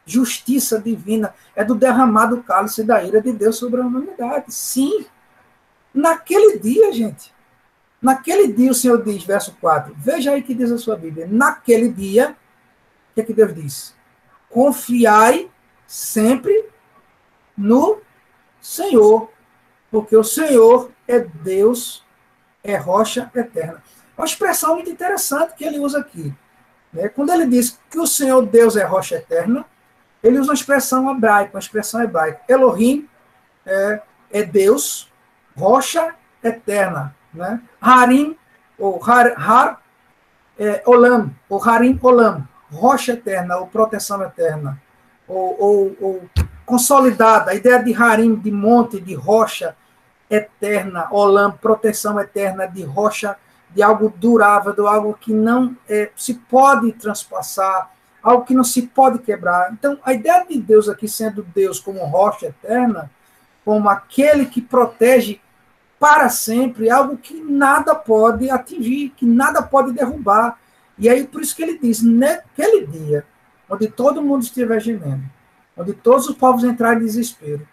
justiça divina, é do derramado cálice da ira de Deus sobre a humanidade. Sim, naquele dia, gente, naquele dia o Senhor diz, verso 4, veja aí que diz a sua Bíblia, naquele dia, o que Deus diz? Confiai sempre no Senhor, porque o Senhor é Deus, é rocha eterna. Uma expressão muito interessante que ele usa aqui. Né? Quando ele diz que o Senhor Deus é rocha eterna, ele usa uma expressão hebraica, uma expressão hebraica. Elohim é Deus, rocha eterna. Né? Harim, ou Olam, ou Harim Olam, rocha eterna, ou proteção eterna. Ou consolidada, a ideia de Harim, de monte, de rocha eterna, Olam, proteção eterna, de rocha, de algo durável, de algo que não se pode transpassar, algo que não se pode quebrar. Então, a ideia de Deus aqui, sendo Deus como rocha eterna, como aquele que protege para sempre, é algo que nada pode atingir, que nada pode derrubar. E aí, por isso que ele diz, naquele dia, onde todo mundo estiver gemendo, onde todos os povos entrarem em desespero,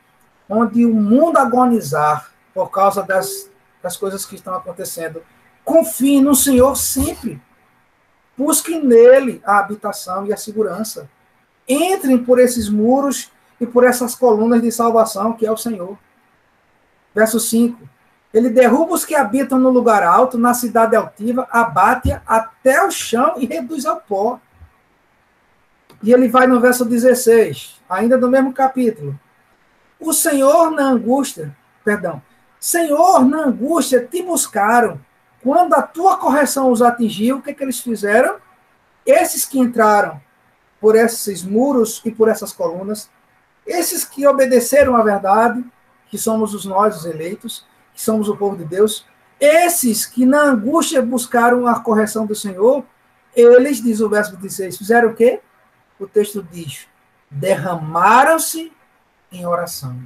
onde o mundo agonizar por causa das coisas que estão acontecendo, confiem no Senhor sempre. Busquem nele a habitação e a segurança. Entrem por esses muros e por essas colunas de salvação, que é o Senhor. Verso 5. Ele derruba os que habitam no lugar alto, na cidade altiva, abate-a até o chão e reduz ao pó. E ele vai no verso 16, ainda do mesmo capítulo. O Senhor na angústia, Senhor, na angústia te buscaram. Quando a tua correção os atingiu, o que eles fizeram? Esses que entraram por esses muros e por essas colunas, esses que obedeceram à verdade, que somos nós, os eleitos, que somos o povo de Deus, esses que na angústia buscaram a correção do Senhor, eles, diz o verso 16, fizeram o quê? O texto diz, derramaram-se em oração.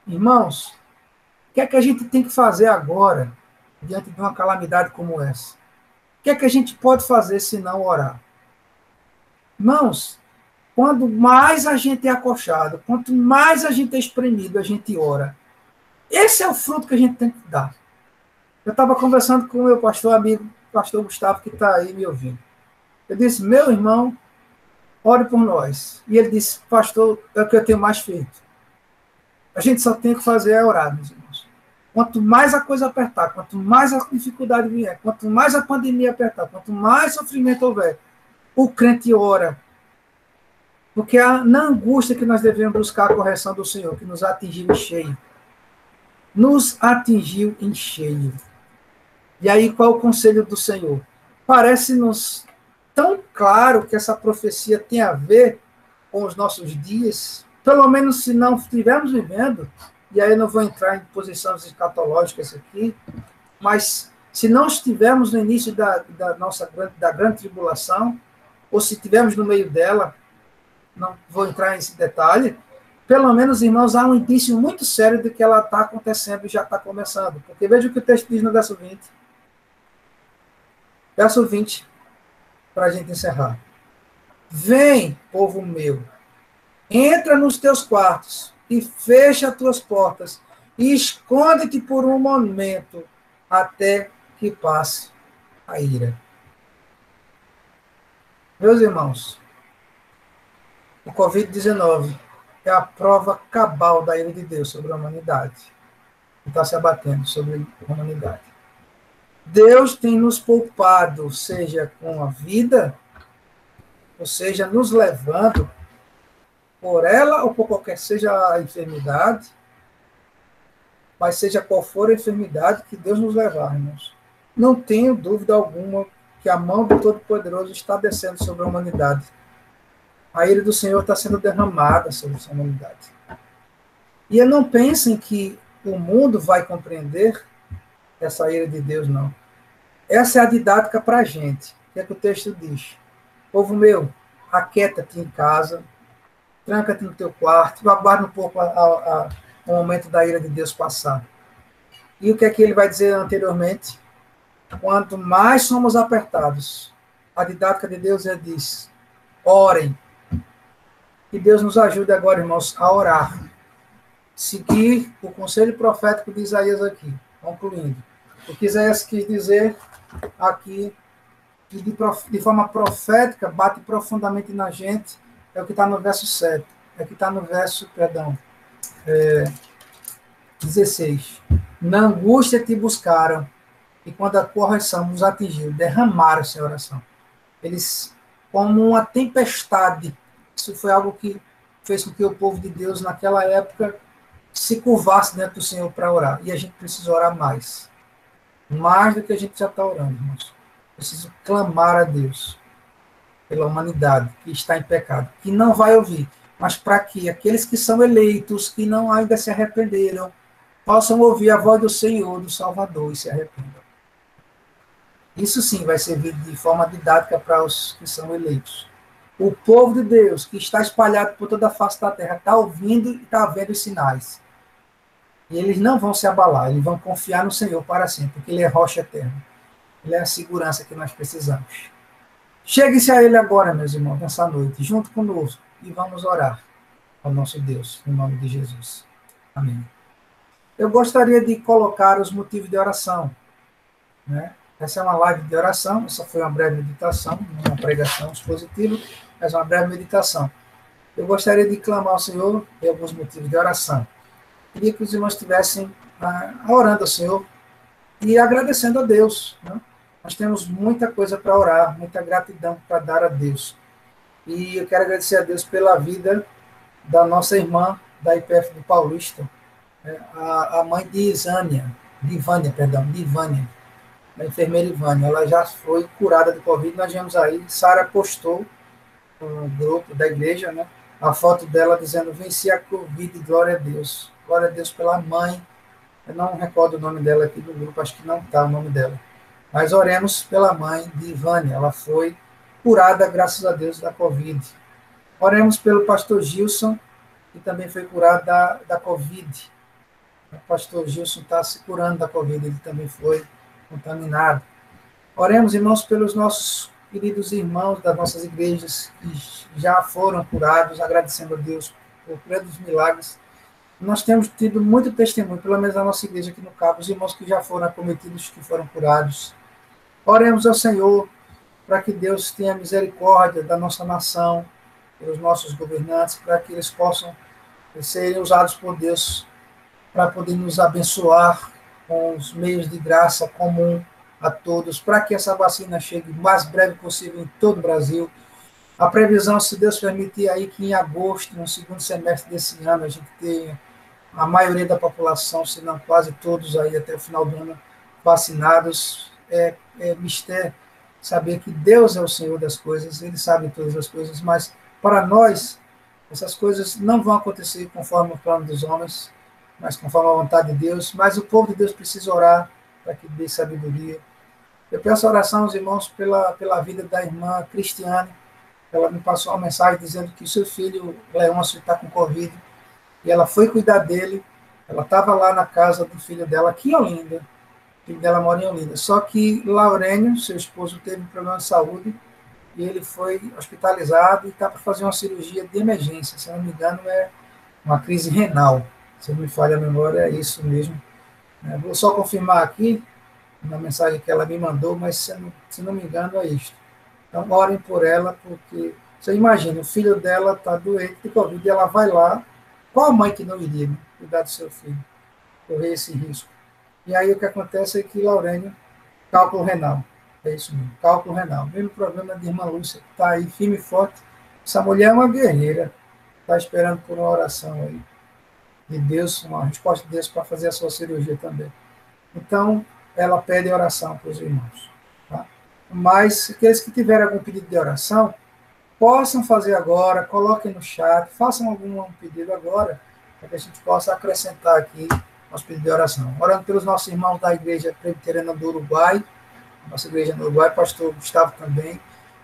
Irmãos, o que é que a gente tem que fazer agora, diante de uma calamidade como essa? O que é que a gente pode fazer se não orar? Irmãos, quando mais a gente é acochado, quanto mais a gente é espremido, a gente ora. Esse é o fruto que a gente tem que dar. Eu estava conversando com o meu pastor amigo, pastor Gustavo, que está aí me ouvindo. Eu disse, meu irmão, ore por nós. E ele disse, pastor, é o que eu tenho mais feito. A gente só tem que fazer é orar, meus irmãos. Quanto mais a coisa apertar, quanto mais a dificuldade vier, quanto mais a pandemia apertar, quanto mais sofrimento houver, o crente ora. Porque é na angústia que nós devemos buscar a correção do Senhor, que nos atingiu em cheio. Nos atingiu em cheio. E aí, qual é o conselho do Senhor? Parece-nos tão claro que essa profecia tem a ver com os nossos dias, pelo menos se não estivermos vivendo, e aí eu não vou entrar em posições escatológicas aqui, mas se não estivermos no início da grande tribulação, ou se estivermos no meio dela, não vou entrar nesse detalhe, pelo menos, irmãos, há um indício muito sério de que ela está acontecendo e já está começando. Porque veja o que o texto diz no verso 20. Verso 20, para a gente encerrar. Vem, povo meu, entra nos teus quartos e fecha as tuas portas e esconde-te por um momento até que passe a ira. Meus irmãos, o Covid-19 é a prova cabal da ira de Deus sobre a humanidade, que está se abatendo sobre a humanidade. Deus tem nos poupado, seja com a vida, ou seja, nos levando por ela ou por qualquer seja a enfermidade, mas seja qual for a enfermidade que Deus nos levar, irmãos. Não tenho dúvida alguma que a mão do Todo-Poderoso está descendo sobre a humanidade. A ira do Senhor está sendo derramada sobre essa humanidade. E não pensem que o mundo vai compreender essa ira de Deus, não. Essa é a didática para a gente. O que é que o texto diz? Povo meu, aquieta-te em casa, tranca-te no teu quarto, aguarda um pouco o momento da ira de Deus passar. E o que é que ele vai dizer anteriormente? Quanto mais somos apertados, a didática de Deus diz, orem. Que Deus nos ajude agora, irmãos, a orar. Seguir o conselho profético de Isaías aqui, concluindo. O que Isaías quis dizer aqui, de forma profética, bate profundamente na gente, é o que está no verso 7. É o que está no verso, 16. Na angústia te buscaram, e quando a correção nos atingiu, derramaram-se em oração. Eles, como uma tempestade, isso foi algo que fez com que o povo de Deus, naquela época, se curvasse diante do Senhor para orar. E a gente precisa orar mais. Mais do que a gente já está orando, irmãos. Preciso clamar a Deus pela humanidade que está em pecado, que não vai ouvir, mas para que aqueles que são eleitos, que não ainda se arrependeram, possam ouvir a voz do Senhor, do Salvador, e se arrependam. Isso sim vai servir de forma didática para os que são eleitos. O povo de Deus, que está espalhado por toda a face da terra, está ouvindo e está vendo os sinais. E eles não vão se abalar, eles vão confiar no Senhor para sempre, porque Ele é rocha eterna. Ele é a segurança que nós precisamos. Chegue-se a Ele agora, meus irmãos, nessa noite, junto conosco, e vamos orar ao nosso Deus, em nome de Jesus. Amém. Eu gostaria de colocar os motivos de oração, né? Essa é uma live de oração, essa foi uma breve meditação, não uma pregação expositiva, mas uma breve meditação. Eu gostaria de clamar ao Senhor em alguns motivos de oração. Queria que os irmãos estivessem orando ao Senhor e agradecendo a Deus, né? Nós temos muita coisa para orar, muita gratidão para dar a Deus. E eu quero agradecer a Deus pela vida da nossa irmã da IPF do Paulista, a mãe de Ivânia, a enfermeira Ivânia. Ela já foi curada do Covid, nós vemos aí, Sara postou no grupo da igreja, né, a foto dela dizendo, venci a Covid, glória a Deus pela mãe. Eu não recordo o nome dela aqui do grupo, acho que não está o nome dela. Mas oremos pela mãe de Ivânia, ela foi curada, graças a Deus, da Covid. Oremos pelo pastor Gilson, que também foi curado da Covid. O pastor Gilson está se curando da Covid, ele também foi contaminado. Oremos, irmãos, pelos nossos queridos irmãos das nossas igrejas que já foram curados, agradecendo a Deus por grandes milagres. Nós temos tido muito testemunho, pelo menos na nossa igreja aqui no Cabo, os irmãos que já foram acometidos, que foram curados. Oremos ao Senhor para que Deus tenha misericórdia da nossa nação, pelos nossos governantes, para que eles possam serem usados por Deus para poder nos abençoar com os meios de graça comum a todos, para que essa vacina chegue o mais breve possível em todo o Brasil. A previsão, se Deus permitir, aí que em agosto, no segundo semestre desse ano, a gente tenha a maioria da população, se não quase todos aí até o final do ano, vacinados. É mistério saber que Deus é o Senhor das coisas, Ele sabe todas as coisas, mas para nós, essas coisas não vão acontecer conforme o plano dos homens, mas conforme a vontade de Deus. Mas o povo de Deus precisa orar para que dê sabedoria. Eu peço oração aos irmãos pela vida da irmã Cristiane. Ela me passou uma mensagem dizendo que seu filho, Leôncio, está com Covid, e ela foi cuidar dele. Ela estava lá na casa do filho dela, aqui em Olinda. O filho dela mora em Olinda. Só que Laurênio, seu esposo, teve um problema de saúde, e ele foi hospitalizado e está para fazer uma cirurgia de emergência. Se não me engano, é uma crise renal. Se não me falha a memória, é isso mesmo. Vou só confirmar aqui, na mensagem que ela me mandou, mas se não me engano, é isto. Então, orem por ela, porque você imagina, o filho dela está doente de Covid e ela vai lá. Qual mãe que não iria, né, cuidar do seu filho, correr esse risco? E aí o que acontece é que Laurênio, cálculo renal, é isso mesmo, cálculo renal. Mesmo problema de irmã Lúcia, que está aí firme e forte. Essa mulher é uma guerreira, está esperando por uma oração aí de Deus, uma resposta de Deus para fazer a sua cirurgia também. Então, ela pede oração para os irmãos. Tá? Mas, aqueles que tiverem algum pedido de oração, possam fazer agora, coloquem no chat, façam algum pedido agora, para que a gente possa acrescentar aqui nosso pedido de oração. Orando pelos nossos irmãos da Igreja Presbiteriana do Uruguai, nossa igreja no Uruguai, pastor Gustavo também,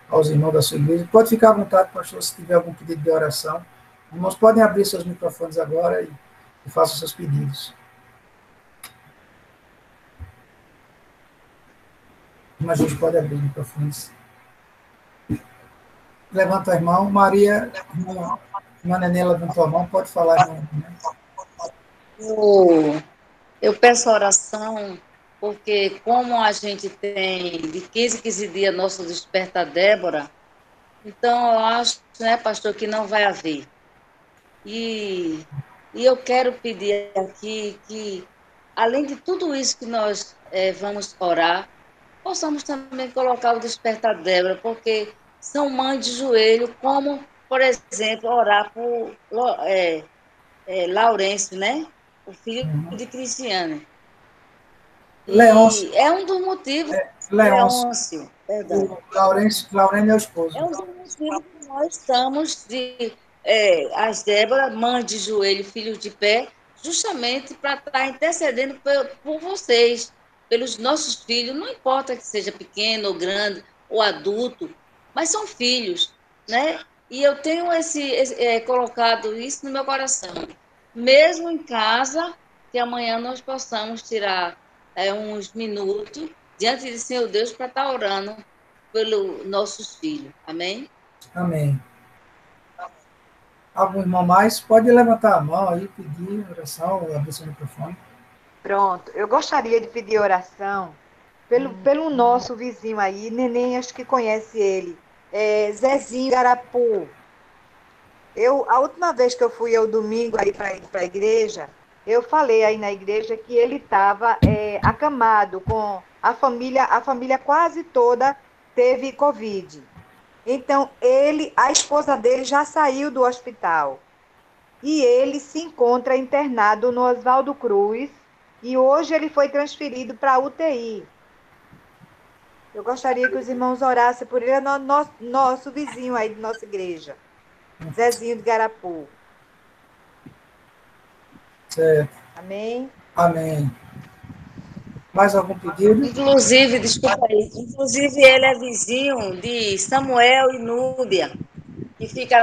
aos irmãos da sua igreja. Pode ficar à vontade, pastor, se tiver algum pedido de oração. Os irmãos podem abrir seus microfones agora e façam seus pedidos. Mas a gente pode abrir microfones. Levanta a mão. Maria, irmã Nenê levantou a mão. Pode falar, irmã. Eu peço oração, porque como a gente tem de 15 em 15 dias nosso Desperta Débora, então eu acho, né, pastor, que não vai haver. E eu quero pedir aqui que, além de tudo isso que nós vamos orar, possamos também colocar o Despertar Débora, porque são mães de joelho, como, por exemplo, orar por Laurêncio, né? O filho de Cristiane. Leôncio. E é um dos motivos. Leôncio. Perdão. Laurênio é o esposo. É um dos motivos que nós estamos as Débora, mães de joelho, filhos de pé, justamente para estar intercedendo por vocês, pelos nossos filhos, não importa que seja pequeno ou grande ou adulto, mas são filhos. né? E eu tenho colocado isso no meu coração. Mesmo em casa, que amanhã nós possamos tirar uns minutos diante de Senhor Deus para estar orando pelos nossos filhos. Amém? Amém. Algum irmão mais? Pode levantar a mão aí, pedir oração, abrir seu microfone. Pronto, eu gostaria de pedir oração pelo nosso vizinho aí, Neném, acho que conhece ele, Zezinho Garapu. A última vez que eu fui ao domingo aí para a igreja, eu falei aí na igreja que ele estava acamado com a família quase toda teve Covid. Então, a esposa dele já saiu do hospital. E ele se encontra internado no Oswaldo Cruz. E hoje ele foi transferido para a UTI. Eu gostaria que os irmãos orassem por ele, nosso vizinho aí de nossa igreja. Zezinho de Garapu. Certo. Amém? Amém. Mais algum pedido? Inclusive, desculpa aí, inclusive ele é vizinho de Samuel e Núbia, que fica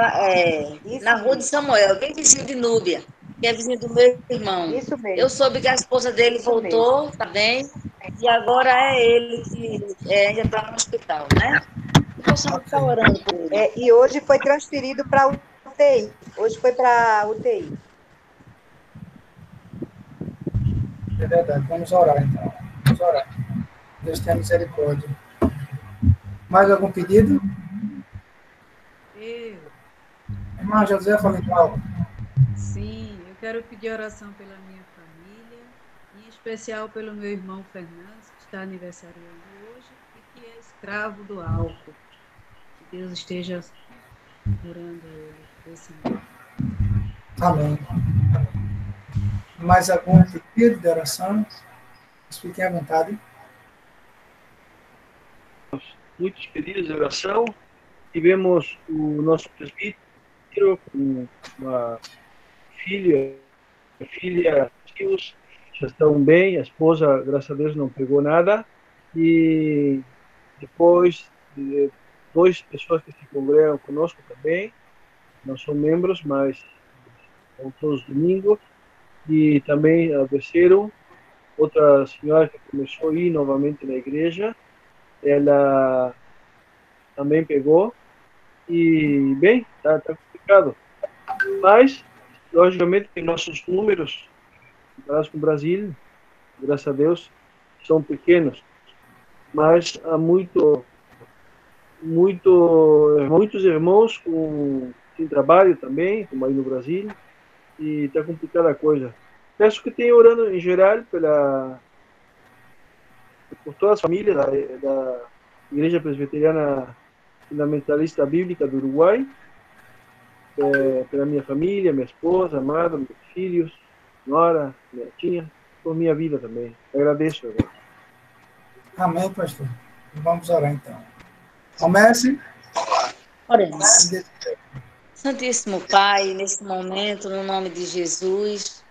na rua de Samuel, bem vizinho de Núbia, que é vizinho do meu irmão. Isso mesmo. Eu soube que a esposa dele voltou, tá bem, e agora é ele que ainda está no hospital, né? E possamos estar orando por ele. E hoje foi transferido para a UTI. Hoje foi para a UTI. É verdade. Vamos orar, então. Vamos orar. Deus tenha misericórdia. Mais algum pedido? Irmã Josefa Legal. Sim, eu quero pedir oração pela minha família, em especial pelo meu irmão Fernandes, que está aniversariando hoje e que é escravo do álcool. Que Deus esteja curando ele desse mal. Amém. Mais algum pedido de oração? Fiquem à vontade. Muitos pedidos de oração. Tivemos o nosso presbítero com uma filha, tios, já estão bem, a esposa, graças a Deus, não pegou nada. E depois, duas pessoas que se congregam conosco também, não são membros, mas são todos domingos. E também adoeceram outra senhora que começou a ir novamente na igreja, ela também pegou. E, bem, tá complicado. Mas, logicamente, tem nossos números, comparados com o Brasil, graças a Deus, são pequenos. Mas há muitos irmãos sem trabalho também, como aí no Brasil, e está complicada a coisa. Peço que tenha orando em geral por todas as famílias da Igreja Presbiteriana Fundamentalista Bíblica do Uruguai, pela minha família, minha esposa, amada, meus filhos, nora, minha tia, por minha vida também. Agradeço. Irmão. Amém, pastor. Vamos orar então. Comece. Oremos. Santíssimo Pai, nesse momento, no nome de Jesus,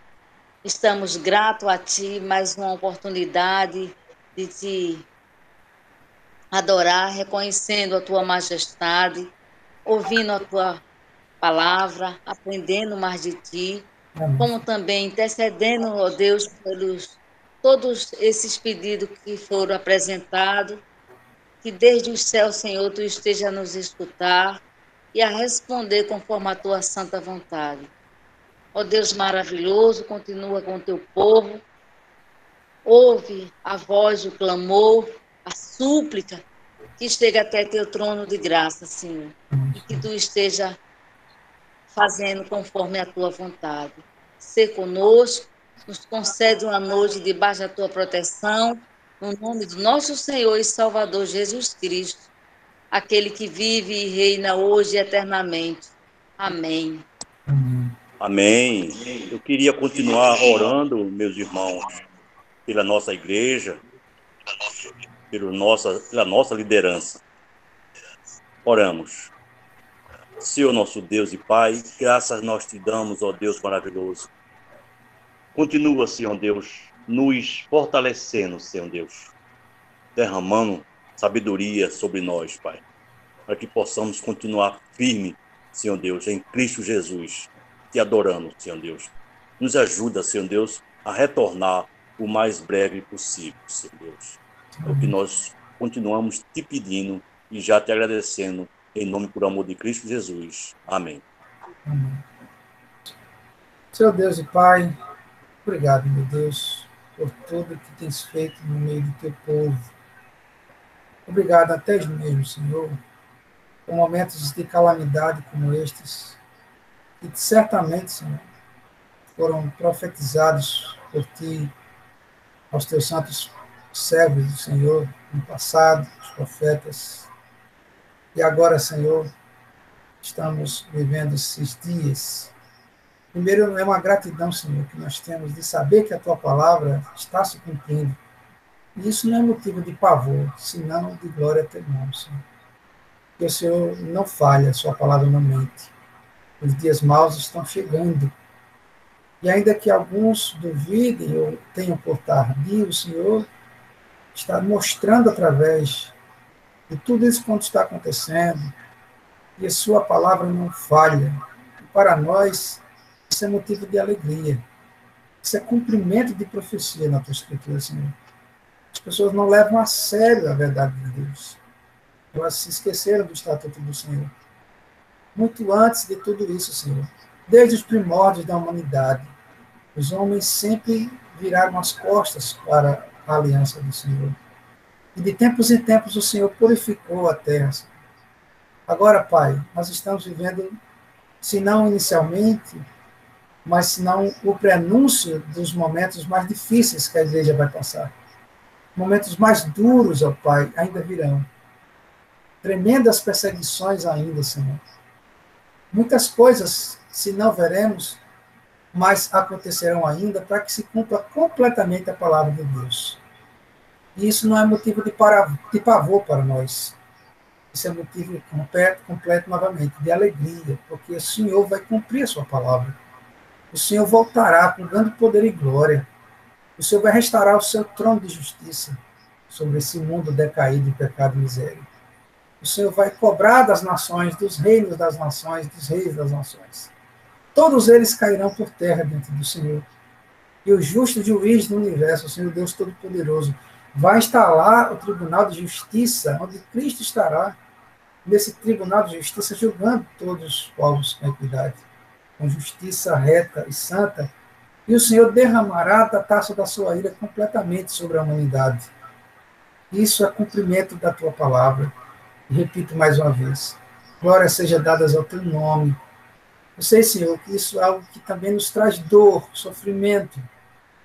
estamos gratos a Ti, mais uma oportunidade de Te adorar, reconhecendo a Tua majestade, ouvindo a Tua palavra, aprendendo mais de Ti, como também intercedendo, ó Deus, pelos todos esses pedidos que foram apresentados, que desde os céus, Senhor, Tu esteja a nos escutar e a responder conforme a Tua santa vontade. Ó Deus maravilhoso, continua com o Teu povo, ouve a voz, o clamor, a súplica, que chega até Teu trono de graça, Senhor, e que Tu esteja fazendo conforme a Tua vontade. Ser conosco, nos concede uma noite debaixo da Tua proteção, no nome de nosso Senhor e Salvador Jesus Cristo, aquele que vive e reina hoje e eternamente. Amém. Amém. Eu queria continuar orando, meus irmãos, pela nossa igreja, pela nossa liderança. Oramos. Senhor nosso Deus e Pai, graças nós te damos, ó Deus maravilhoso. Continua, Senhor Deus, nos fortalecendo, Senhor Deus, derramando sabedoria sobre nós, Pai. para que possamos continuar firme, Senhor Deus, em Cristo Jesus, te adorando, Senhor Deus. Nos ajuda, Senhor Deus, a retornar o mais breve possível, Senhor Deus. É o que nós continuamos te pedindo e já te agradecendo, em nome e por amor de Cristo Jesus. Amém. Amém. Senhor Deus e Pai, obrigado, meu Deus, por tudo que tens feito no meio do teu povo. Obrigado até mesmo, Senhor, por momentos de calamidade como estes, que certamente, Senhor, foram profetizados por Ti, aos Teus santos servos do Senhor, no passado, os profetas. E agora, Senhor, estamos vivendo esses dias. Primeiro, é uma gratidão, Senhor, que nós temos de saber que a Tua palavra está se cumprindo. E isso não é motivo de pavor, senão de glória a Teu nome, Senhor. Porque o Senhor não falha, a Sua palavra não mente. Os dias maus estão chegando. E ainda que alguns duvidem ou tenham por tardio, o Senhor está mostrando através de tudo isso quanto está acontecendo, e a Sua palavra não falha. E para nós, isso é motivo de alegria. Isso é cumprimento de profecia na Tua Escritura, Senhor. As pessoas não levam a sério a verdade de Deus. Elas se esqueceram do estatuto do Senhor. Muito antes de tudo isso, Senhor, desde os primórdios da humanidade, os homens sempre viraram as costas para a aliança do Senhor. E de tempos em tempos o Senhor purificou a terra. Agora, Pai, nós estamos vivendo, se não inicialmente, mas se não o prenúncio dos momentos mais difíceis que a igreja vai passar. Momentos mais duros, ó Pai, ainda virão. Tremendas perseguições ainda, Senhor. Muitas coisas, se não veremos, mas acontecerão ainda para que se cumpra completamente a palavra de Deus. E isso não é motivo de pavor para nós. Isso é motivo completo novamente, de alegria, porque o Senhor vai cumprir a sua palavra. O Senhor voltará com grande poder e glória. O Senhor vai restaurar o seu trono de justiça sobre esse mundo decaído em pecado e miséria. O Senhor vai cobrar das nações, dos reinos das nações, dos reis das nações. Todos eles cairão por terra diante do Senhor. E o justo juiz do universo, o Senhor Deus Todo-Poderoso, vai instalar o tribunal de justiça, onde Cristo estará nesse tribunal de justiça, julgando todos os povos com equidade, com justiça reta e santa. E o Senhor derramará da taça da sua ira completamente sobre a humanidade. Isso é cumprimento da tua palavra. E repito mais uma vez, glória seja dada ao teu nome. Eu sei, Senhor, que isso é algo que também nos traz dor, sofrimento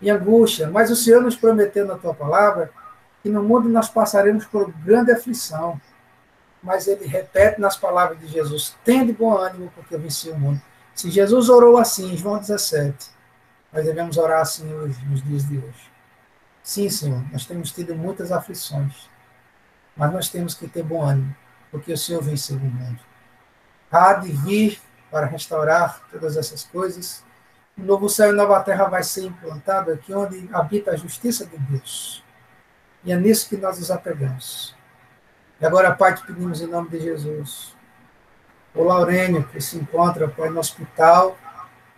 e angústia, mas o Senhor nos prometeu na tua palavra que no mundo nós passaremos por grande aflição. Mas ele repete nas palavras de Jesus, tende bom ânimo, porque eu venci o mundo. Se Jesus orou assim, em João 17, nós devemos orar assim hoje, nos dias de hoje. Sim, Senhor, nós temos tido muitas aflições, mas nós temos que ter bom ânimo, porque o Senhor venceu o mundo. Há de vir para restaurar todas essas coisas. O novo céu e nova terra vai ser implantado aqui onde habita a justiça de Deus. E é nisso que nós nos apegamos. E agora, Pai, te pedimos em nome de Jesus. O Laurênio, que se encontra, Pai, no hospital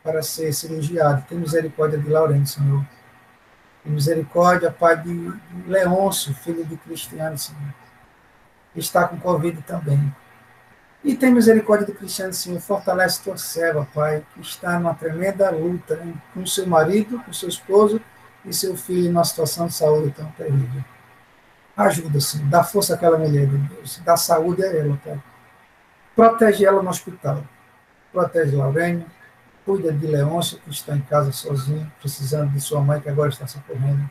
para ser cirurgiado. Tem misericórdia de Laurênio, Senhor. Tem misericórdia, Pai, de Leôncio, filho de Cristiano, Senhor. Que está com Covid também. E tem misericórdia de Cristiano, Senhor. Fortalece tua serva, Pai, que está numa tremenda luta, hein, com seu marido, com seu esposo e seu filho numa situação de saúde tão terrível. Ajuda, Senhor. Dá força àquela mulher, de Deus. Dá saúde a ela, Pai. Protege ela no hospital. Protege Laurênio. Cuida de Leôncio, que está em casa sozinho, precisando de sua mãe, que agora está socorrendo.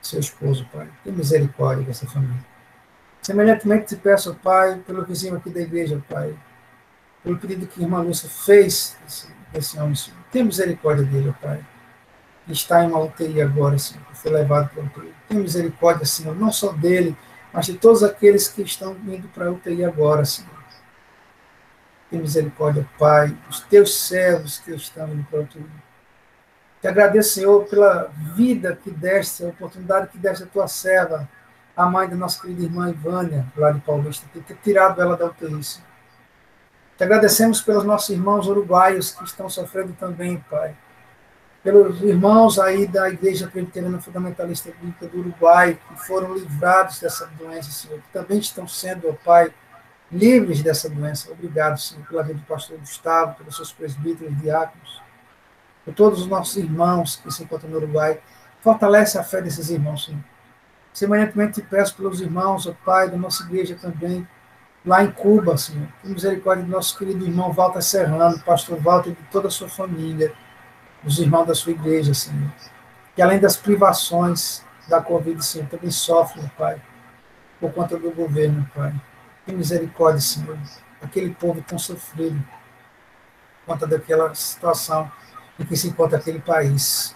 Seu esposo, Pai. Tem misericórdia dessa família. Semelhantemente, te peço, Pai, pelo vizinho aqui da igreja, Pai, pelo pedido que a irmã Lúcia fez desse homem, Senhor. Tem misericórdia dele, Pai. Ele está em uma UTI agora, Senhor, que foi levado para a UTI. Tem misericórdia, Senhor, não só dele, mas de todos aqueles que estão indo para a UTI agora, Senhor. Tem misericórdia, Pai, dos teus servos que estão indo para a UTI. Te agradeço, Senhor, pela vida que deste, a oportunidade que deste a tua serva, a mãe da nossa querida irmã Ivânia, lá de Paulista, por ter tirado ela da UTI, Senhor. Te agradecemos pelos nossos irmãos uruguaios que estão sofrendo também, Pai. Pelos irmãos aí da Igreja Presbiteriana Fundamentalista Bíblica do Uruguai, que foram livrados dessa doença, Senhor, que também estão sendo, ó Pai, livres dessa doença. Obrigado, Senhor, pela vida do pastor Gustavo, pelos seus presbíteros, diáconos, por todos os nossos irmãos que se encontram no Uruguai. Fortalece a fé desses irmãos, Senhor. Semelhantemente, te peço pelos irmãos, ó Pai, da nossa igreja também, lá em Cuba, Senhor. Por misericórdia do nosso querido irmão Walter Serrano, pastor Walter e de toda a sua família, os irmãos da sua igreja, Senhor. Que além das privações da Covid, Senhor, também sofrem, Pai, por conta do governo, Pai. Que misericórdia, Senhor. Aquele povo tão sofrido por conta daquela situação em que se encontra aquele país.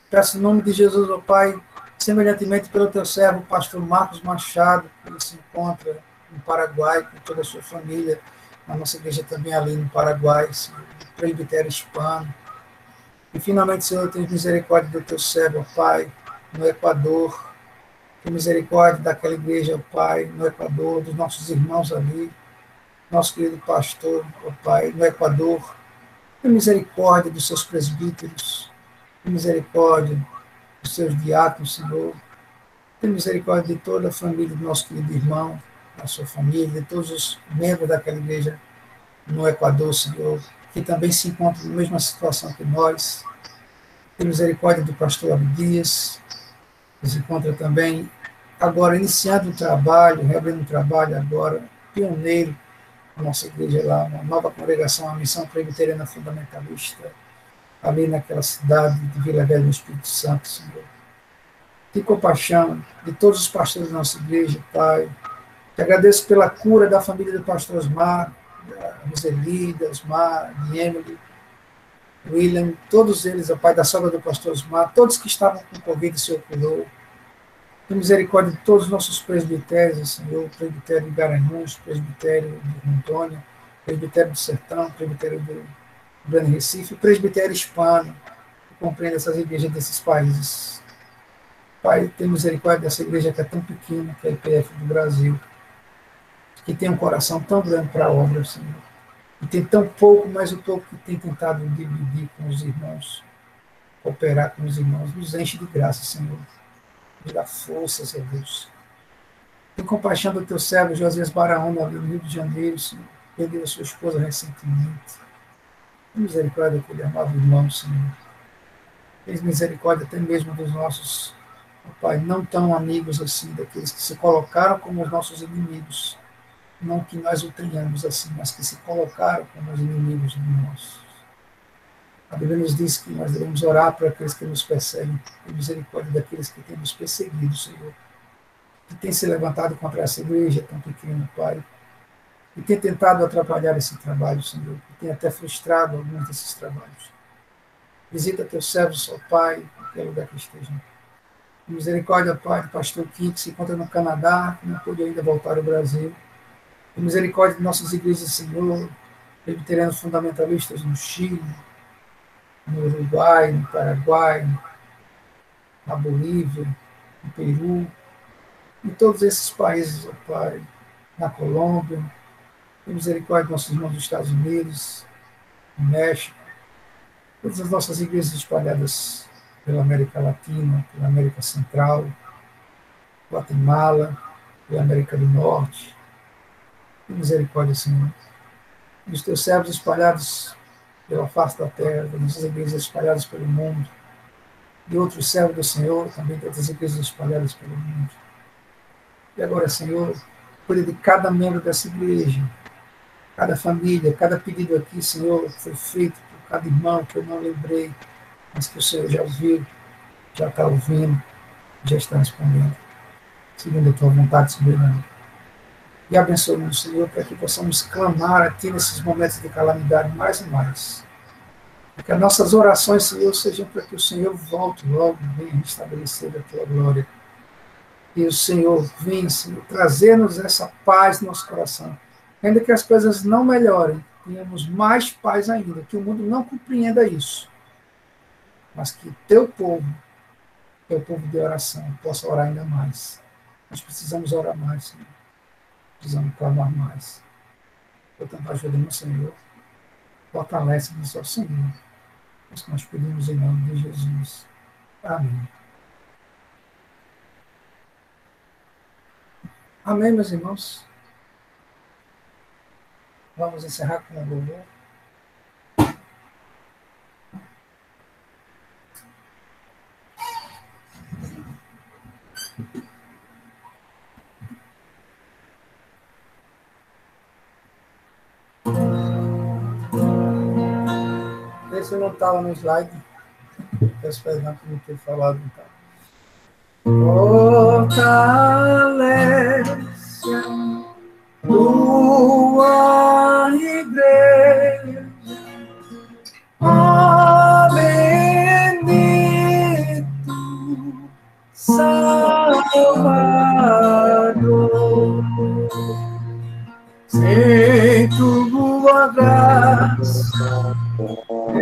Peço em nome de Jesus, ó Pai, semelhantemente pelo teu servo, o pastor Marcos Machado, que ele se encontra no Paraguai, com toda a sua família, na nossa igreja também ali no Paraguai, Senhor, no presbitério hispano. E finalmente, Senhor, tenha misericórdia do teu servo, ó Pai, no Equador. Tenha misericórdia daquela igreja, ó Pai, no Equador, dos nossos irmãos ali, nosso querido pastor, ó Pai, no Equador. Tenha misericórdia dos seus presbíteros. Tenha misericórdia dos seus diáconos, Senhor. Tenha misericórdia de toda a família do nosso querido irmão, da sua família, de todos os membros daquela igreja no Equador, Senhor, que também se encontram na mesma situação que nós. Tenha misericórdia do pastor Abdias, que se encontra também agora iniciando o trabalho, reabrindo o trabalho agora, pioneiro na nossa igreja lá, uma nova congregação, a Missão Presbiteriana Fundamentalista, ali naquela cidade de Vila Velha, no Espírito Santo, Senhor. Tenha compaixão de todos os pastores da nossa igreja, Pai. Te agradeço pela cura da família do pastor Osmar, da Roseli, da Osmar, de Emily, William, todos eles, ó Pai, da sogra do pastor Osmar, todos que estavam com Covid, o Senhor curou. Tenha misericórdia de todos os nossos presbitérios, Senhor, presbitério de Garanhuns, presbitério de Rondônia, presbitério do Sertão, presbitério do Grande Recife, presbitério hispano, que compreende essas igrejas desses países. Pai, tenha misericórdia dessa igreja que é tão pequena, que é a IPF do Brasil, que tem um coração tão grande para a obra, Senhor. E tem tão pouco, mas o pouco que tem tentado dividir com os irmãos, cooperar com os irmãos, nos enche de graça, Senhor. Nos dá força, Senhor Deus. Tem compaixão do teu servo, Josias Baraúna, ali no Rio de Janeiro, Senhor. Perdeu a sua esposa recentemente. Tem misericórdia daquele amado irmão, Senhor. Tem misericórdia até mesmo dos nossos, Pai, não tão amigos assim, daqueles que se colocaram como os nossos inimigos. Não que nós o tenhamos assim, mas que se colocaram como os inimigos de nós. A Bíblia nos diz que nós devemos orar por aqueles que nos perseguem, por misericórdia daqueles que têm nos perseguido, Senhor. Que tem se levantado contra essa igreja tão pequena, Pai. E tem tentado atrapalhar esse trabalho, Senhor. Que tem até frustrado alguns desses trabalhos. Visita teus servos, ó Pai, em qualquer lugar que estejam. Misericórdia, Pai, do pastor Kim, que se encontra no Canadá, que não pôde ainda voltar ao Brasil. E misericórdia de nossas igrejas, Senhor, presbiterianos fundamentalistas no Chile, no Uruguai, no Paraguai, na Bolívia, no Peru, em todos esses países, ó Pai, na Colômbia. E misericórdia de nossos irmãos dos Estados Unidos, no México, todas as nossas igrejas espalhadas pela América Latina, pela América Central, Guatemala, pela América do Norte. Que misericórdia, Senhor. E os teus servos espalhados pela face da terra, das nossas igrejas espalhadas pelo mundo, e outros servos do Senhor, também tantas igrejas espalhadas pelo mundo. E agora, Senhor, cuida de cada membro dessa igreja, cada família, cada pedido aqui, Senhor, que foi feito por cada irmão que eu não lembrei, mas que o Senhor já ouviu, já está ouvindo, já está respondendo, segundo a tua vontade soberana. E abençoe-nos, Senhor, para que possamos clamar a Ti nesses momentos de calamidade mais e mais. E que as nossas orações, Senhor, sejam para que o Senhor volte logo, venha restabelecer a Tua glória. E o Senhor venha, Senhor, trazer-nos essa paz no nosso coração. Ainda que as coisas não melhorem, tenhamos mais paz ainda, que o mundo não compreenda isso. Mas que Teu povo de oração, possa orar ainda mais. Nós precisamos orar mais, Senhor. Precisamos clamar mais. Portanto, ajuda-nos, Senhor. Fortalece-nos, ó Senhor. Isso que nós pedimos em nome de Jesus. Amém. Amém, meus irmãos. Vamos encerrar com o louvor. Esse não estava no slide. Peço perdão por não ter falado. Então. Fortalece tua igreja, ó bendito Salvador, sem tua graça,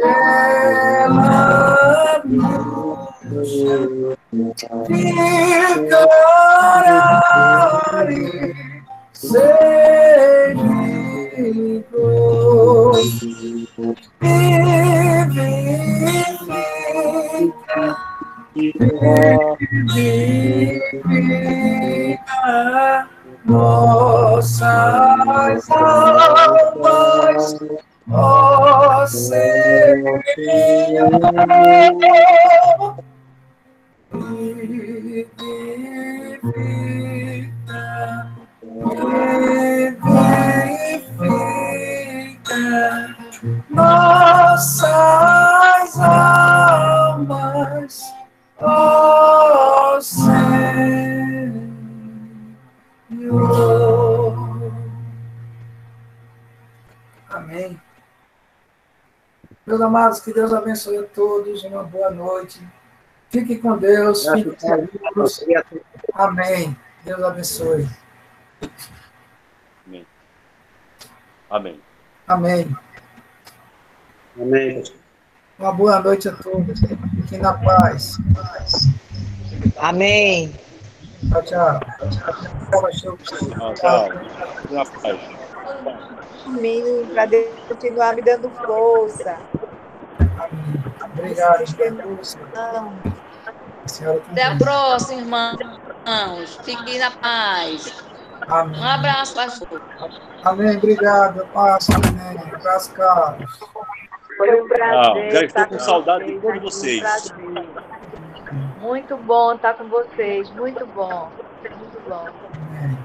ela nos ficará Senhor, vivifica nossas almas, ó Senhor, vivifica nossas almas, ó Senhor. Amém. Meus amados, que Deus abençoe a todos, uma boa noite. Fique com Deus, fique seguros. Amém. Deus abençoe. Amém. Amém. Amém. Amém. Uma boa noite a todos. Fiquem na paz. Amém. Tchau, tchau. Tchau, tchau. Na paz. Amém. Para Deus continuar me dando força. Amém. Obrigado. Até a próxima, irmãos. Fiquem na paz. Amém. Um abraço, pastor. Amém. Obrigado. Paz. Amém. Abraço, Carlos. Foi um prazer. Já estou estar com saudade de vocês todos aqui, vocês. um prazer. Muito bom estar com vocês. Muito bom. Muito bom. Amém.